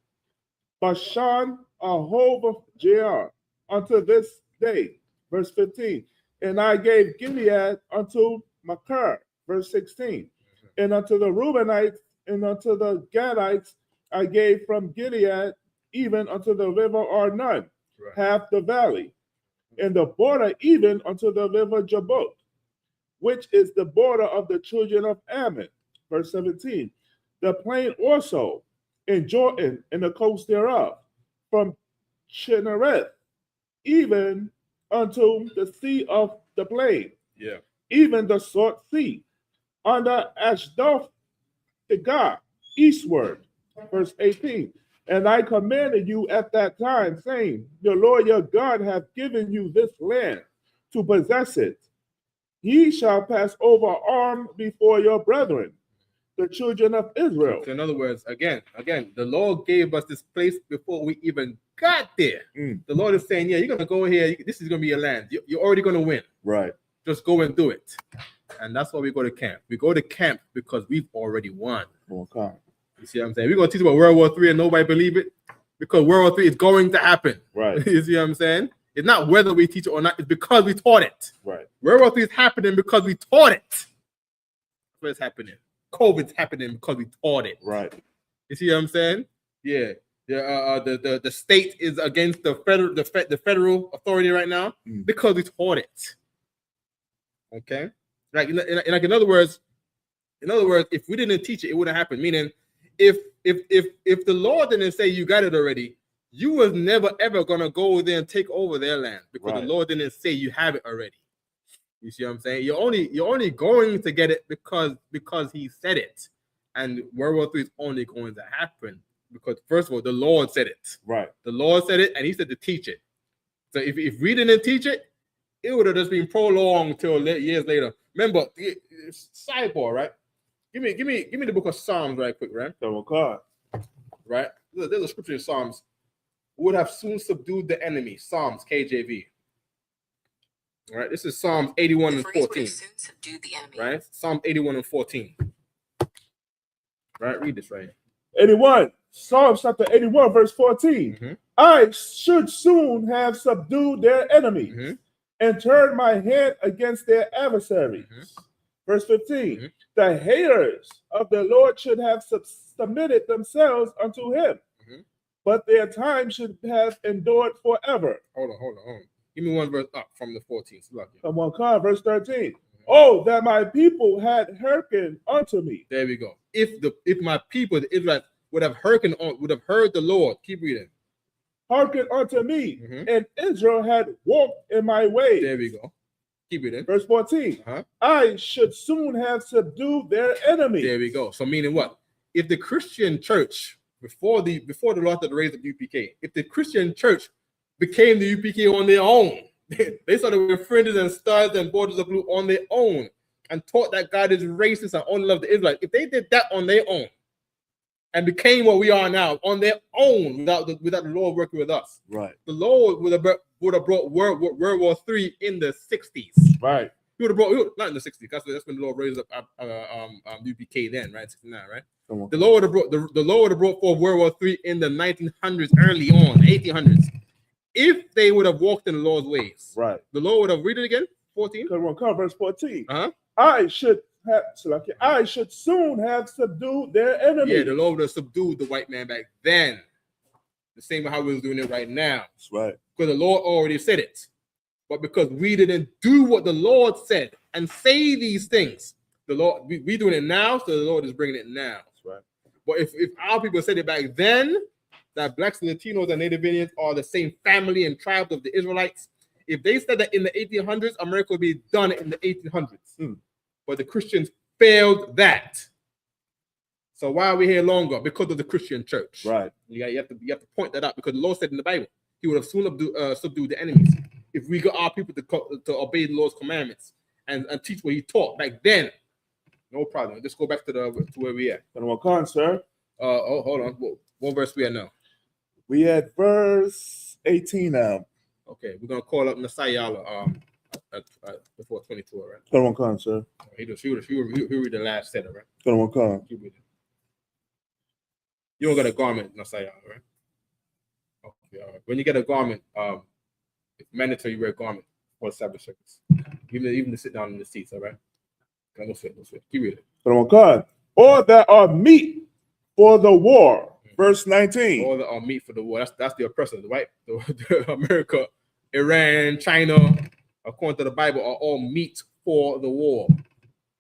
Bashan Ahov Jair, unto this day. Verse 15. And I gave Gilead unto Machir. Verse 16. And unto the Reubenites and unto the Gadites I gave from Gilead, even unto the river Arnon, half the valley, and the border even unto the river Jabbok, which is the border of the children of Ammon. Verse 17. The plain also in Jordan and the coast thereof, from Chinnereth, even unto the sea of the plain, even the salt sea, under Ashdod to God, eastward. Verse 18. And I commanded you at that time, saying, the Lord your God hath given you this land to possess it. Ye shall pass over armed before your brethren, the children of Israel. So in other words, again, the Lord gave us this place before we even got there. The Lord is saying, yeah, you're going to go here. This is going to be your land. You're already going to win. Right. Just go and do it. And that's why we go to camp. We go to camp because we've already won. Okay. You see what I'm saying? We're going to teach about World War III and nobody believe it because World War III is going to happen. Right. You see what I'm saying? It's not whether we teach it or not. It's because we taught it. Right. World War III is happening because we taught it. That's what's happening. COVID's happening because we taught it. Right. You see what I'm saying? Yeah. The state is against the federal authority right now because we taught it. Okay. Like in other words, if we didn't teach it, it wouldn't happen. Meaning, if the Lord didn't say you got it already, you was never ever gonna go there and take over their land because the Lord didn't say you have it already. You see what I'm saying? You're only going to get it because He said it, and World War III is only going to happen because first of all, the Lord said it. Right. The Lord said it, and He said to teach it. So if we didn't teach it, it would have just been prolonged till years later. Remember, sidebar, right? Give me the book of Psalms right quick, right? Okay. Right? There's a scripture in Psalms. Would have soon subdued the enemy. Psalms, KJV. All right, this is Psalms 81 and 14. Right? Psalm 81 and 14. Right? Read this right here. 81. Psalms chapter 81, verse 14. I should soon have subdued their enemies and turned my hand against their adversaries. Verse 15. The haters of the Lord should have submitted themselves unto him, but their time should have endured forever. Hold on. Give me one verse up from the 14th. Come on, verse 13. Oh, that my people had hearkened unto me. There we go. If my people, the Israelites, would have heard the Lord. Keep reading. Hearken unto me, and Israel had walked in my ways. There we go. Keep reading. Verse 14. I should soon have subdued their enemies. There we go. So meaning what? If the Christian church before the Lord had raised up UPK, if the Christian church became the UPK on their own, they started with fringes and stars and borders of blue on their own, and taught that God is racist and only love the Israelites. If they did that on their own and became what we are now on their own without the Lord working with us, right? The Lord would have brought World War III in the 60s. Right. He would have brought not in the 60s. That's when the Lord raised up UPK then, right? 69, right? The Lord would have brought forth World War III in the 1900s, early on, 1800s. If they would have walked in the Lord's ways, right? The Lord would have read it again. 14. Come verse 14. I should soon have subdued their enemies. Yeah, the Lord would have subdued the white man back then. The same way how we was doing it right now. That's right. Because the Lord already said it. But because we didn't do what the Lord said and say these things, the Lord we doing it now, so the Lord is bringing it now. That's right. But if our people said it back then, that blacks and Latinos and Native Indians are the same family and tribes of the Israelites, If they said that in the 1800s, America would be done in the 1800s. Hmm. But the Christians failed that. So why are we here longer? Because of the Christian church. Right. You have to point that out, because the Lord said in the Bible, He would have soon subdued the enemies if we got our people to obey the Lord's commandments and teach what He taught back then. No problem. Let's go back to where we at. Sir. Hold on. What verse we at now? We at verse 18 now. Okay, we're gonna call up Messiah before 22, all right? Sir. He'll read the last set, all right? Keep reading. You don't get a garment, Messiah, all right? Okay, all right. When you get a garment, it's mandatory you wear a garment for the Sabbath service. Even to sit down in the seats, all right? Okay, no sweat. Keep reading. Or that are meat for the war. Verse 19. All that are meat for the war. That's the oppressors, right? America, Iran, China, according to the Bible, are all meat for the war.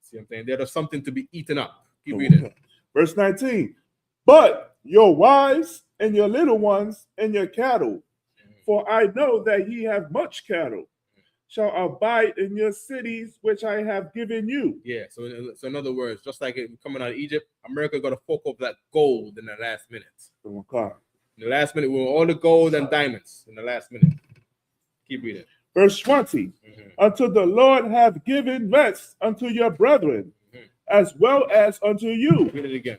See what I'm saying? There's something to be eaten up. Keep reading. Verse 19. But your wives and your little ones and your cattle, for I know that ye have much cattle, shall abide in your cities which I have given you. Yeah, so in other words, just like coming out of Egypt, America got to fork up that gold in the last minute. In the last minute, we want all the gold and diamonds in the last minute. Keep reading. Verse 20. Until the Lord hath given rest unto your brethren, as well as unto you. Read it again.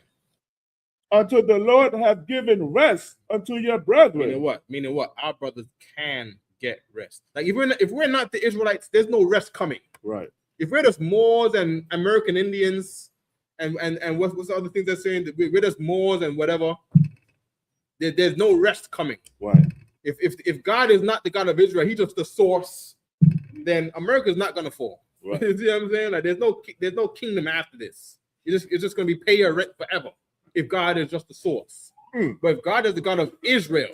Until the Lord hath given rest unto your brethren. Meaning what? Our brothers can get rest. Like if we're not the Israelites, there's no rest coming. Right. If we're just Moors and American Indians and what's the other things they're saying, we're just Moors and whatever, there's no rest coming. Right. If God is not the God of Israel, He's just the source, then America's not gonna fall. Right. You see what I'm saying? Like there's no kingdom after this. It's just gonna be pay your rent forever if God is just the source. But if God is the God of Israel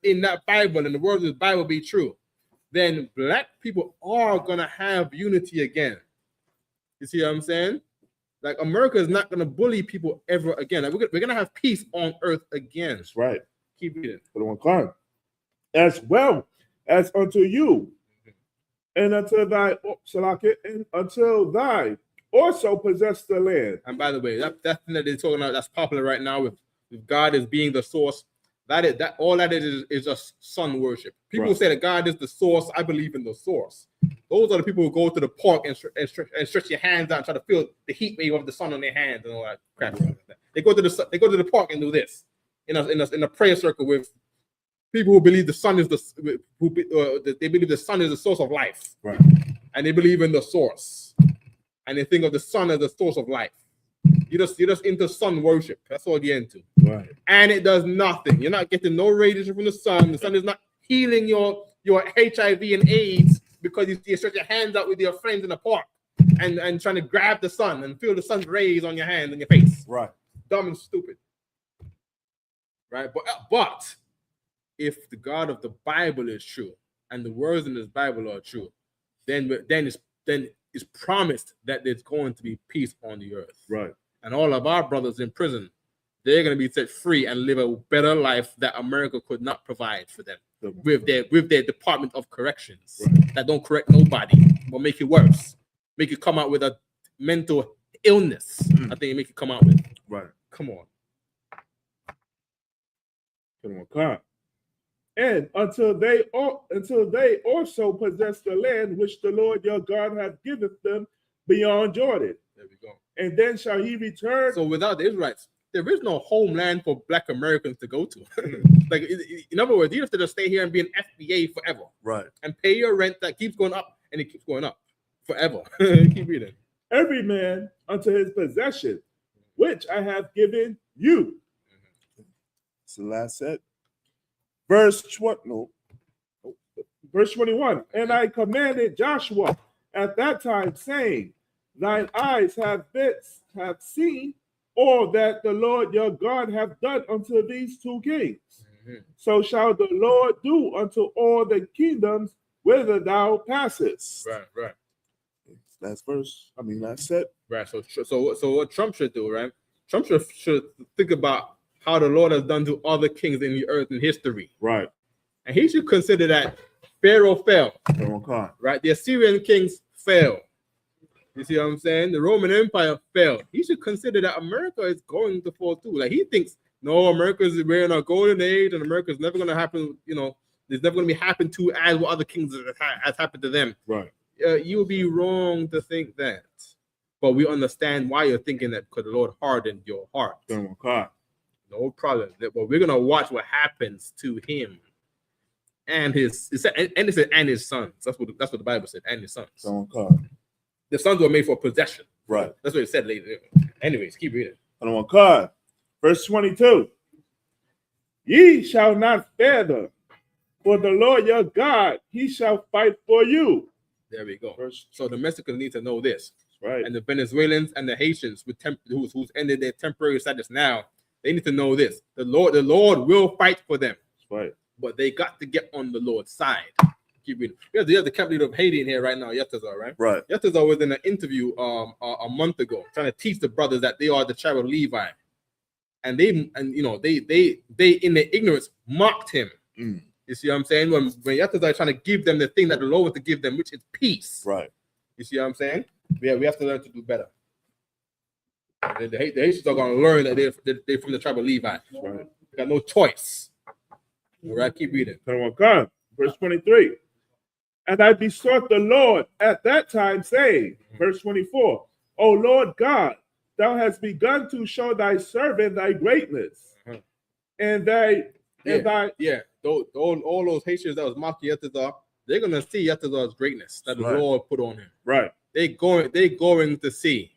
in that Bible, and the word of the Bible be true, then black people are gonna have unity again. You see what I'm saying? Like America is not gonna bully people ever again. Like we're gonna have peace on earth again. That's right. Keep reading. As well as unto you, and until thy also possess the land. And by the way, that thing that they're talking about that's popular right now with God as being the source. All that is just sun worship. People say that God is the source. I believe in the source. Those are the people who go to the park and stretch your hands out and try to feel the heat wave of the sun on their hands and all that crap. They go to the park and do this in a prayer circle with people who believe the sun is they believe the sun is the source of life, right? And they believe in the source, and they think of the sun as the source of life. You're just into sun worship. That's all you're into. Right. And it does nothing. You're not getting no radiation from the sun. The sun is not healing your HIV and AIDS because you stretch your hands out with your friends in the park and trying to grab the sun and feel the sun's rays on your hands and your face. Right. Dumb and stupid. Right. But if the God of the Bible is true and the words in this Bible are true, then it's promised that there's going to be peace on the earth. Right. And all of our brothers in prison, they're going to be set free and live a better life that America could not provide for them with their Department of Corrections that don't correct nobody but make it worse, make you come out with a mental illness. I think it make you come out with. Right. Come on. And until they also possess the land which the Lord your God hath given them beyond Jordan. There we go. And then shall he return. So without the Israelites, there is no homeland for Black Americans to go to. Like in other words, you have to just stay here and be an FBA forever, right? And pay your rent that keeps going up, and it keeps going up forever. Keep reading. Every man unto his possession, which I have given you. It's the last set. Verse 21. And I commanded Joshua at that time, saying, thine eyes have seen all that the Lord your God hath done unto these two kings. So shall the Lord do unto all the kingdoms whither thou passest. Right. Last set. Right. So what Trump should do, right? Trump should think about how the Lord has done to other kings in the earth in history. Right. And he should consider that Pharaoh fell, Come on, God. right? The Assyrian kings fell. You see what I'm saying? The Roman Empire fell. He should consider that America is going to fall too. Like he thinks, no, we're in a golden age, and America's never going to happen. You know, there's never going to be happened to as what other kings has happened to them. Right. You would be wrong to think that. But we understand why you're thinking that, because the Lord hardened your heart. Come on, God. No problem. But we're gonna watch what happens to him and his sons. That's what the Bible said, and his sons. Come on, God. The sons were made for possession. Right. That's what it said later. Anyways, keep reading. Come on, God. Verse 22. Ye shall not fear them, for the Lord your God, he shall fight for you. There we go. Verse, So the Mexicans need to know this. right. And the Venezuelans and the Haitians who's ended their temporary status now, they need to know this. The Lord will fight for them. Right. But they got to get on the Lord's side. Keep reading. You have the captain of Haiti in here right now, Yetazar, right? Right. Yetazar was in an interview a month ago, trying to teach the brothers that they are the tribe of Levi. And they in their ignorance mocked him. Mm. You see what I'm saying? When Yetazar is trying to give them the thing that the Lord wants to give them, which is peace. Right. You see what I'm saying? We have to learn to do better. The Haitians are going to learn that they're from the tribe of Levi. Right. They got no choice. All right, keep reading. Come on, God. Verse 23. And I besought the Lord at that time, saying, verse 24, O Lord God, thou hast begun to show thy servant thy greatness, and all those Haitians that was mocking Yetazar, they're gonna see Yetazar's greatness that the Right. Lord put on him. right. They going to see.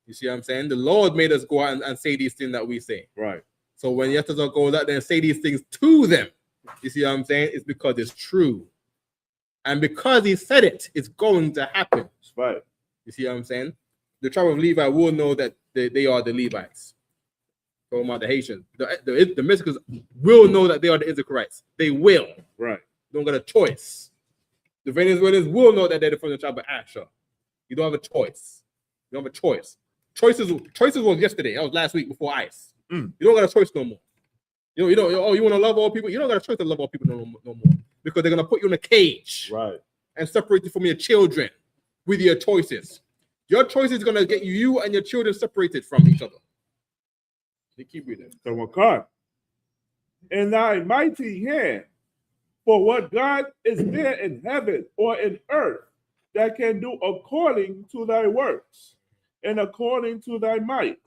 You see what I'm saying? The Lord made us go out and say these things that we say. Right. So when Yetazar goes out there and say these things to them, you see what I'm saying? It's because it's true. And because he said it, it's going to happen. Right. You see what I'm saying? The tribe of Levi will know that they are the Levites. Talking about the Haitians. The Mexicans will know that they are the Israelites. They will. Right. Don't got a choice. The Venezuelans will know that they're from the tribe of Asher. You don't have a choice. You don't have a choice. Choices was yesterday. That was last week before ICE. Mm. You don't got a choice no more. You want to love all people? You don't got a choice to love all people no more. Because they're going to put you in a cage. Right. And separate you from your children with your choices. Your choice is going to get you and your children separated from each other. They keep reading. Come on, God. In thy mighty hand, for what God is there in heaven or in earth that can do according to thy works and according to thy might.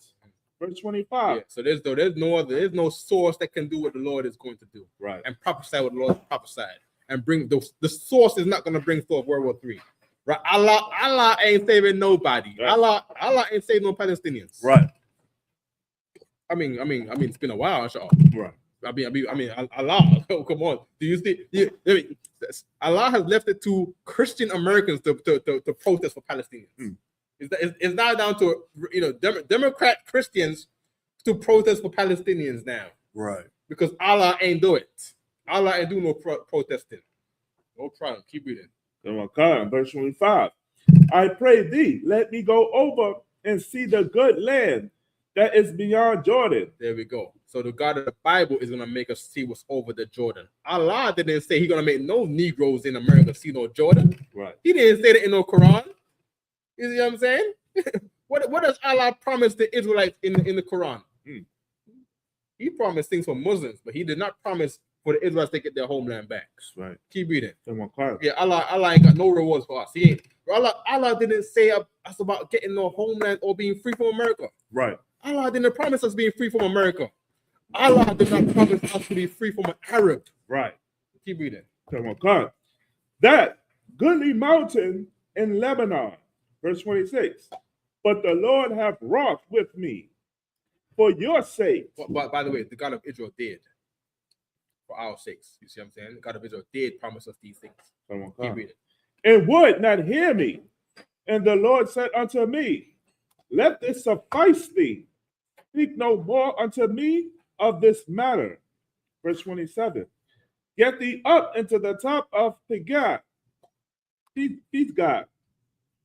Verse 25. Yeah, so there's no source that can do what the Lord is going to do. Right. And prophesy what the Lord prophesied. And bring the source is not going to bring forth World War III. Right? Allah ain't saving nobody. Right. Allah ain't saving no Palestinians. Right. I mean, it's been a while, Shaahl. Right. I mean, Allah. Oh, come on. Do you see? Allah has left it to Christian Americans to protest for Palestinians. Mm. It's now down to Democrat Christians to protest for Palestinians now. Right. Because Allah ain't do it. Allah ain't do no protesting. No problem. Keep reading. Come on, God. Verse 25. I pray thee, let me go over and see the good land that is beyond Jordan. There we go. So the God of the Bible is going to make us see what's over the Jordan. Allah didn't say he's going to make no Negroes in America see no Jordan. Right. He didn't say that in no Quran. You see what I'm saying? What does Allah promise the Israelites in the Quran? He promised things for Muslims, but he did not promise for the Israelites to get their homeland back. Right. Keep reading. Come on, God. Yeah, Allah ain't got no rewards for us. He ain't. Allah didn't say us about getting no homeland or being free from America. Right. Allah didn't promise us being free from America. Allah did not promise us to be free from an Arab. Right. Keep reading. Come on, God. That goodly mountain in Lebanon. Verse 26. But the Lord hath wrought with me for your sake. But by the way, the God of Israel did. For our sakes. You see what I'm saying? The God of Israel did promise us these things. Come on, Keep God. reading. And would not hear me. And the Lord said unto me, let this suffice thee. Speak no more unto me of this matter. Verse 27. Get thee up into the top of Pisgah,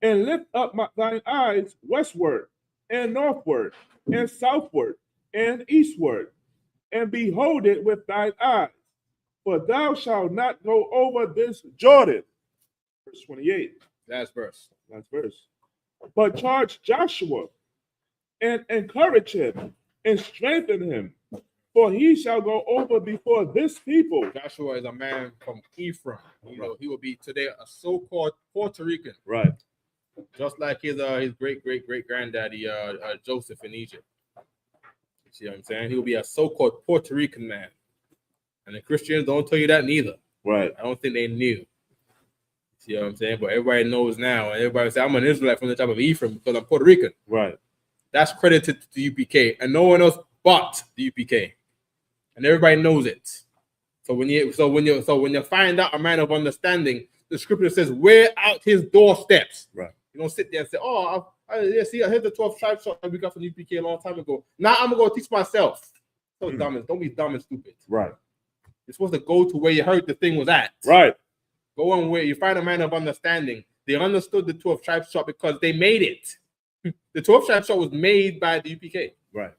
and lift up thine eyes westward, and northward, and southward, and eastward, and behold it with thine eyes. For thou shalt not go over this Jordan. Verse 28. Last verse. Last verse. But charge Joshua and encourage him and strengthen him, for he shall go over before this people. Joshua is a man from Ephraim. He will be today a so-called Puerto Rican. Right. Just like his great granddaddy Joseph in Egypt. You see what I'm saying? He will be a so-called Puerto Rican man. And the Christians don't tell you that neither. Right. I don't think they knew. See what I'm saying? But everybody knows now. And everybody say, I'm an Israelite from the tribe of Ephraim because I'm Puerto Rican. Right. That's credited to the UPK and no one else but the UPK. And everybody knows it. So when you find out a man of understanding, the scripture says, wear out his doorsteps. Right. You don't sit there and say, oh, here's the 12 tribes that we got from the UPK a long time ago. Now I'm gonna go teach myself. So dumb. Don't be dumb and stupid. Right. You're supposed to go to where you heard the thing was at. Right. Go on where you find a man of understanding. They understood the 12 tribes chart because they made it. The 12 tribes chart was made by the UPK. Right.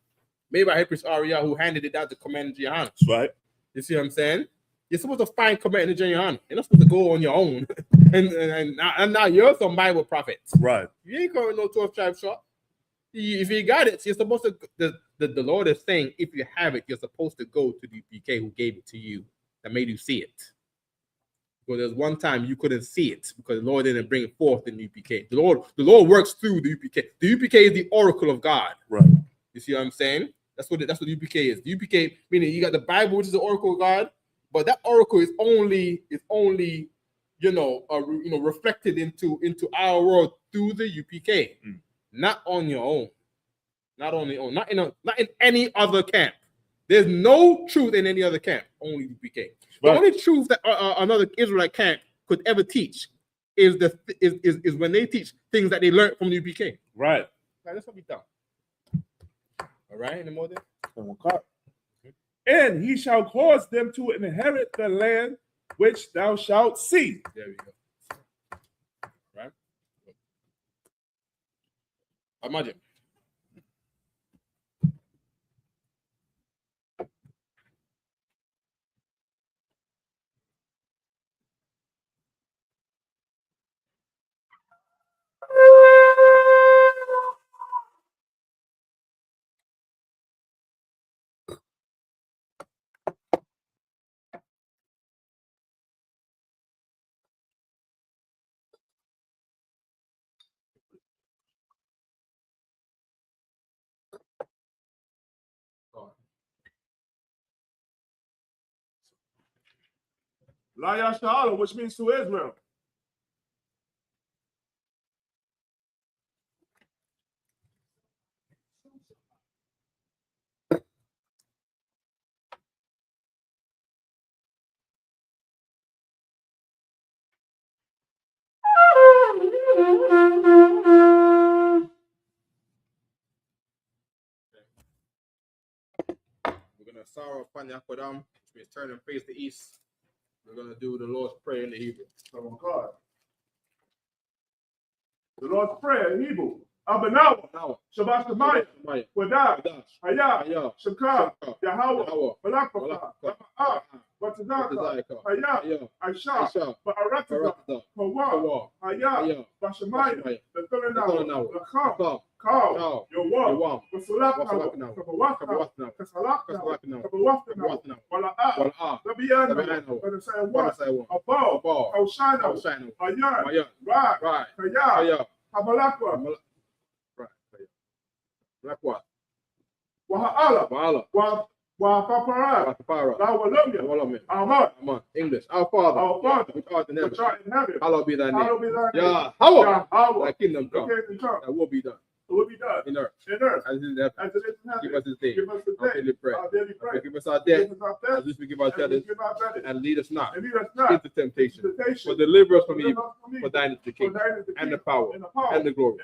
Made by Hypris Arya, who handed it down to Commander Johanna. Right. You see what I'm saying? You're supposed to find Commander Johanna. You're not supposed to go on your own. and now you're some Bible prophet. Right. You ain't going no 12 tribes chart. If you got it, you're supposed to. The Lord is saying, if you have it, you're supposed to go to the UPK who gave it to you, that made you see it. Because there's one time you couldn't see it because the Lord didn't bring it forth in the UPK. The Lord works through the UPK. The UPK is the oracle of God. Right. You see what I'm saying? That's what the UPK is. The UPK meaning you got the Bible, which is the oracle of God, but that oracle is only reflected into our world through the UPK, not on your own. Not on your own, not in any other camp. There's no truth in any other camp, only UPK. The only truth that another Israelite camp could ever teach is when they teach things that they learned from the UPK. Right. Now, that's what we done. All right, any more there? And he shall cause them to inherit the land which thou shalt see. There we go. Right? Imagine. Laya Shaahl, which means to Israel. We're gonna sorrow upon Yakodam, which means turn and face the east. We're gonna do the Lord's Prayer in the Hebrew. Oh God. The Lord's Prayer in Hebrew. Abanawa. Shabbat Shemayim. Wadash. Hayah. Shakar. Yahweh. Balakbaka. Ba'ah. Batazaka. Hayah. Aisha. Ba'aratazah. Hawa. Hayah. Bashemayim. Betelanawa. Lacham. Kal. Yowam. Basalaknawa. Kabawaknawa. Kasalaknawa. Kabawaknawa. Wala'ah. Labiyanawa. Badasayawat. Abal. Haushanawa. Hayah. Rai. Hayah. Habalakwa. Blackwater. Waha'ala. Wahapapara. Lawalumya. Aman. English. Our Father. Which art in heaven. Hallowed be thy name. Yahweh. Thy kingdom come. That will be done. It will be done in earth. As it is in heaven. Give us this day. Our daily bread. Forgive us our debt. As we forgive our debtors. And lead us not into temptation. But deliver us from evil. For thine is the kingdom. And the power. And the glory.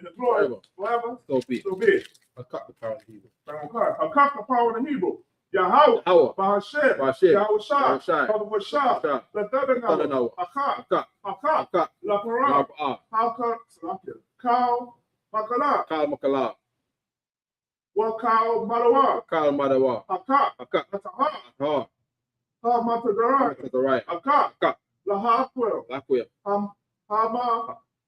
Forever. So be it. I'll cut the power of the Hebrew. I'll cut the power of the Hebrew. Yahweh. Bahashem. Yahweh Shai. Bashar. Latadanawa. Akak. Laparah. Kal. Makala. Wakal Madawa. Kal Madawa. Akak. Hamatagarai, to the right. Akak, Akak. Lahakwel, Lakwea.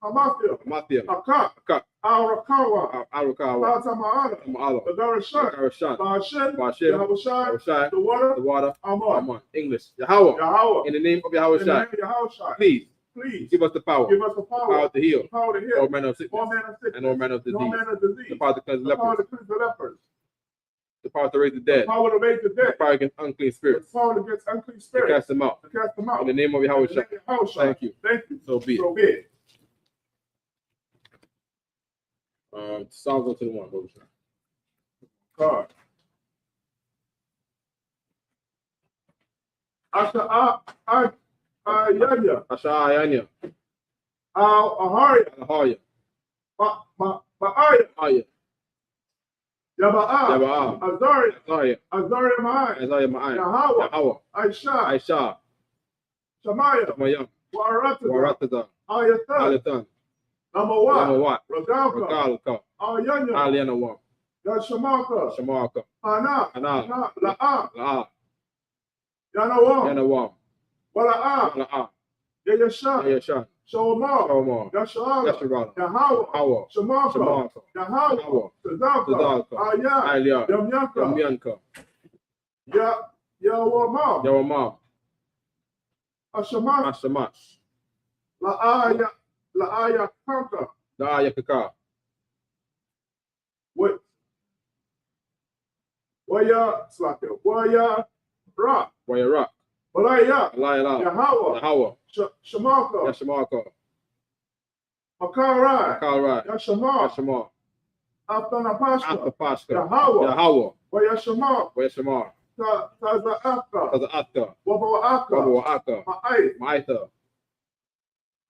Hamathia, Mathia. Akak, Akak. Arakawa, Arakawa. Hazamaala, Ma'ala. Adarashat, Arashat. Bahashem, Bashem. Yahushai, Yahushai. the water, The water. Amon, Amen. English. Yahweh. Yahweh, In the name of in the name Yahushai. of Yahushai, Please please give us the power. give us the Power power, to heal. the power to All heal, manner of sickness. all manner of sickness, And all manner of no disease. manner of disease, The power to cleanse the power lepers. to cleanse the lepers, The power to raise the the dead. power to raise the The dead, power against unclean the spirits. power against unclean To spirits, cast them out. to cast them out. In the name of In the name Yahushai. of Yahushai. Thank you. Thank you. So be it. So be it. Psalms 121. Yahushai. God. Yanya, Ashayanya. Aharia, Ahaya. Ma'aya, Ahaya. Yaba'a, Yaba'a. Azaria, Isaiah. Azaria Ma'ai, Isaiah Ma'ai. Yahweh, Yahweh. Aisha, Aisha. Shamaya, Tamayam. Waratada, Waratada. Ayatan, Alatan. Namawa, Yamawat. Ragalka, Ragalka. Ayanya, Alianawam. Yashamaka, Shamaka. Hana, Hana. La'a, La'a. Yanawam, Yanawam. Wala'a, La'a. Yayasha, Yashan. Shawama, Shawama. Yashala, Yasharala. Yahweh, Hawa. Shamaka, Shamaka. Yahweh, Hawa. Tazalka, Tazalka. Aya, Aliyah. Yamyanka, Yamyanka. Yawama, Yawamam. Ashama, Ashamash. La'aya Kanka, Da'ayakaka. Waya Slaka, Waya Ra, Wayarak. Walaya, Alayala. Yahweh, Yahawa. Shamaka, Yashamaka. Makarai, Makarai. Yashama, Yashama. Aftanapashka, Atapashka. Yahweh, Yahawa. Wayashama, Wayashamar. Tazaaka, Taza'atka. Wabaaka, Wabawa'aka. Ma'ai, Ma'aita.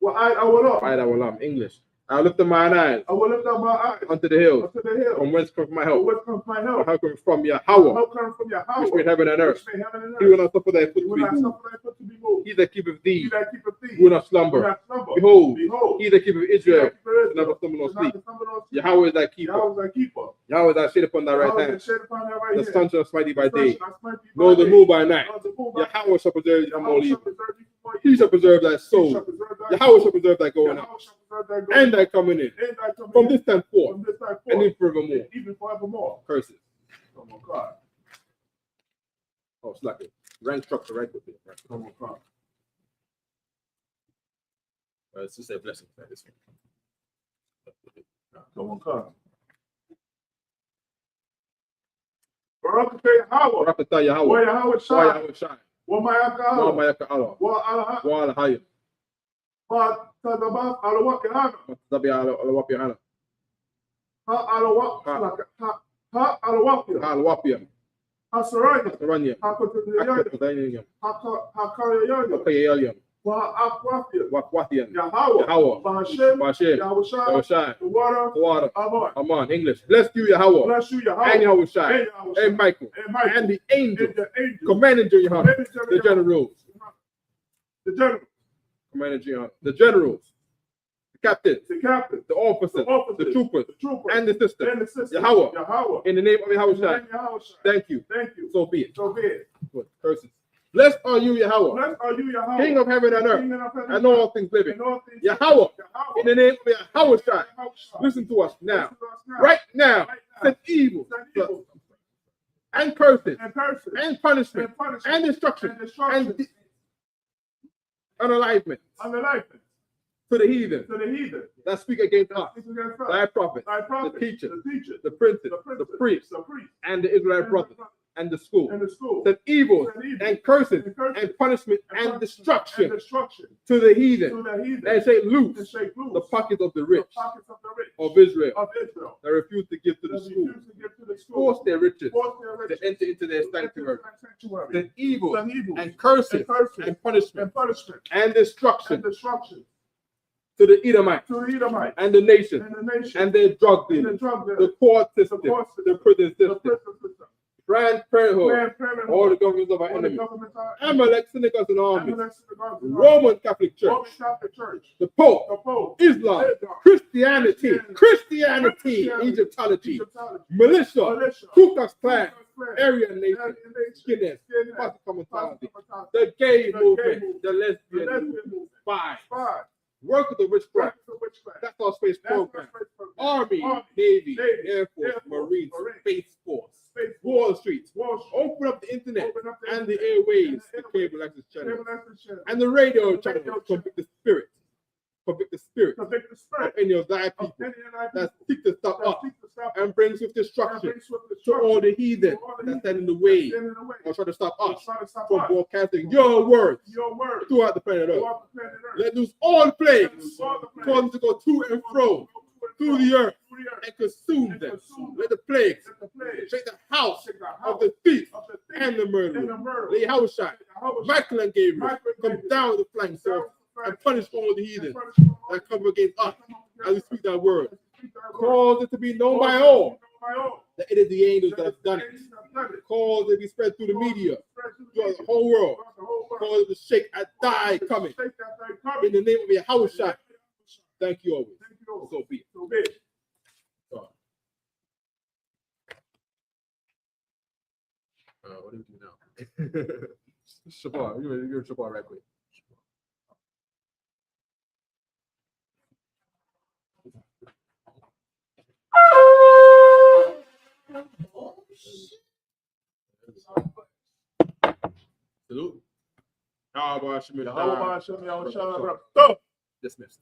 Wa'ai Awala, Ma'aita walam. English. I lift up mine eyes I will lift up my eyes unto the hills. unto the hill. From whence comes my From help? whence comes my help? My help comes from My Yahweh, help comes from Yahweh, which made heaven and earth. which made heaven and He will earth. not suffer thy foot He to will be not moved. suffer thy foot to be moved. He that keepeth He thee that keepeth thee will not will slumber. not slumber. Behold, Behold, he that keepeth he Israel that keepeth will Israel never stumble nor will sleep. not stumble nor sleep. Yahweh is thy keeper. Yahweh is thy keeper. Yahweh is thy shade upon thy right Yahweh hand. is shade upon thy right The hand. sun shall smite thee by The sun day, shall not smite thee by nor the day, moon by night. nor the moon by night. Yahweh shall preserve thee from all Yahweh shall evil. preserve thee from all He evil. shall preserve thy He shall soul. preserve thy Yahweh shall soul. preserve thy going out Yahweh shall preserve thy going and out thy coming in and thy coming from in this time forth from this time and forth, in forevermore. and even forevermore. Curses. Come on, God. Oh, slack it. Rank structure right with it. Right. Come on, God. It's just a blessing. This one. Come on, God. Baruch Yahweh. Rakata Yahweh. Wa Yahweh Wa Shai. Yahweh Shai. Wa Wa Mayaka. Mayaka Allah. Wa Alaha. Wa Alahayim. Wa Tadabat Alawak Yahana. Tabi Alawapiyana. Ha Alawak. Ha Alawak. Alawapiyam. Ha Saraya. Saranya. Ha Kotayaya. Akatayim. Ha Karayaya. Akayayim. Wa Akwafia. Wakwathian. Yahweh. Yahweh. Bahashem. Bashem. Yahweh Shai. Yahweh Shai. The water. The water. Amon. Aman. English. Bless you, Yahweh. Bless you, Yahweh. And Yahweh Shai. And Yahweh Shai. And Michael. And Michael. And the angels. And the angels. Commanding to Yahweh. Commanding to The Yahweh. generals. The general. Commanding to Yahweh. The generals. The captains. The captain. The officers. The troopers. The trooper. And the sisters. And the sister. Yahweh. Yahweh. In the name of Yahweh In the Shai. name of Yahweh Shai. Thank you. Thank you. So be it. So be it. Good. Curses. Blessed are you, Yahweh, Blessed are you, Yahweh. King of heaven and earth, King of heaven and all things living. and all things Yahweh, Yahweh. in the name of Yahweh Shai. Yahweh Shai. Listen to us now. Listen to us now. Right now. Right now. Send evil. Send evil. And curses. And curses. And punishment. And punishment. And destruction. And destruction. And unalignment. Unalignment. To the heathen. To the heathen. That speak against us. Speak against us. Thy prophets. Thy prophets. The teachers. The teachers. The princes. The The priests. The priests. And the Israelite brothers. And the school. And the school. Send evil. Send evil. And curses. And curses. And punishment. And destruction. And destruction. To the heathen. To the heathen. And shake And loose shake loose the pockets of the the rich pockets of the rich of Israel of Israel. that refuse to give to the That school. refuse to give to the school. Force their riches Force their riches. to enter into their sanctuary. Sanctuary. Send evil Send evil. and curses And curses. and punishment And punishment. and destruction And destruction. to the Edomites To the Edomites. and the nation And the nation. and their drug And the dealers, drug the dealers. court system, The court the system. prison The system, prison system. Planned Parenthood, Planned Parenthood. all the governments of our All the enemies, governments are Amalek, synagogues and armies, Amalek, synagogues, and Roman Catholic Church, Roman Catholic Church. the Pope, The Pope. Islam, Islam, Christianity, Christianity, Egyptology, Egyptology, militia, militia, Ku Klux Klan, Aryan nation, skinheads, commentary, the gay movement, the lesbian movement, spies, work with the witchcraft. That's our space program. Army, Navy, Air Force, Marines, Space Force, Wall Street. Open up the internet and the airwaves, the cable access channel, and the radio channel. Convict the spirit. Convict the spirit of any of thy people that seek to stop us and brings with destruction to all the heathen that stand in the way or try to stop us from broadcasting your words throughout the planet Earth. Let loose all plagues, cause them to go to and fro through the earth and consume them. Let the plagues shake the house of the thief and the murderer. Let Yahushua, Michael and Gabriel come down with the flying sword and punish all the heathen that come against us as we speak that word. Cause it to be known by all that it is the angels that have done it. Cause it to be spread through the media, throughout the whole world. Cause it to shake at thy coming. In the name of Yahushua. Thank you always. So be it. What do we do now? Shabbat. You're Shabbat right quick. Salute. Dismissed.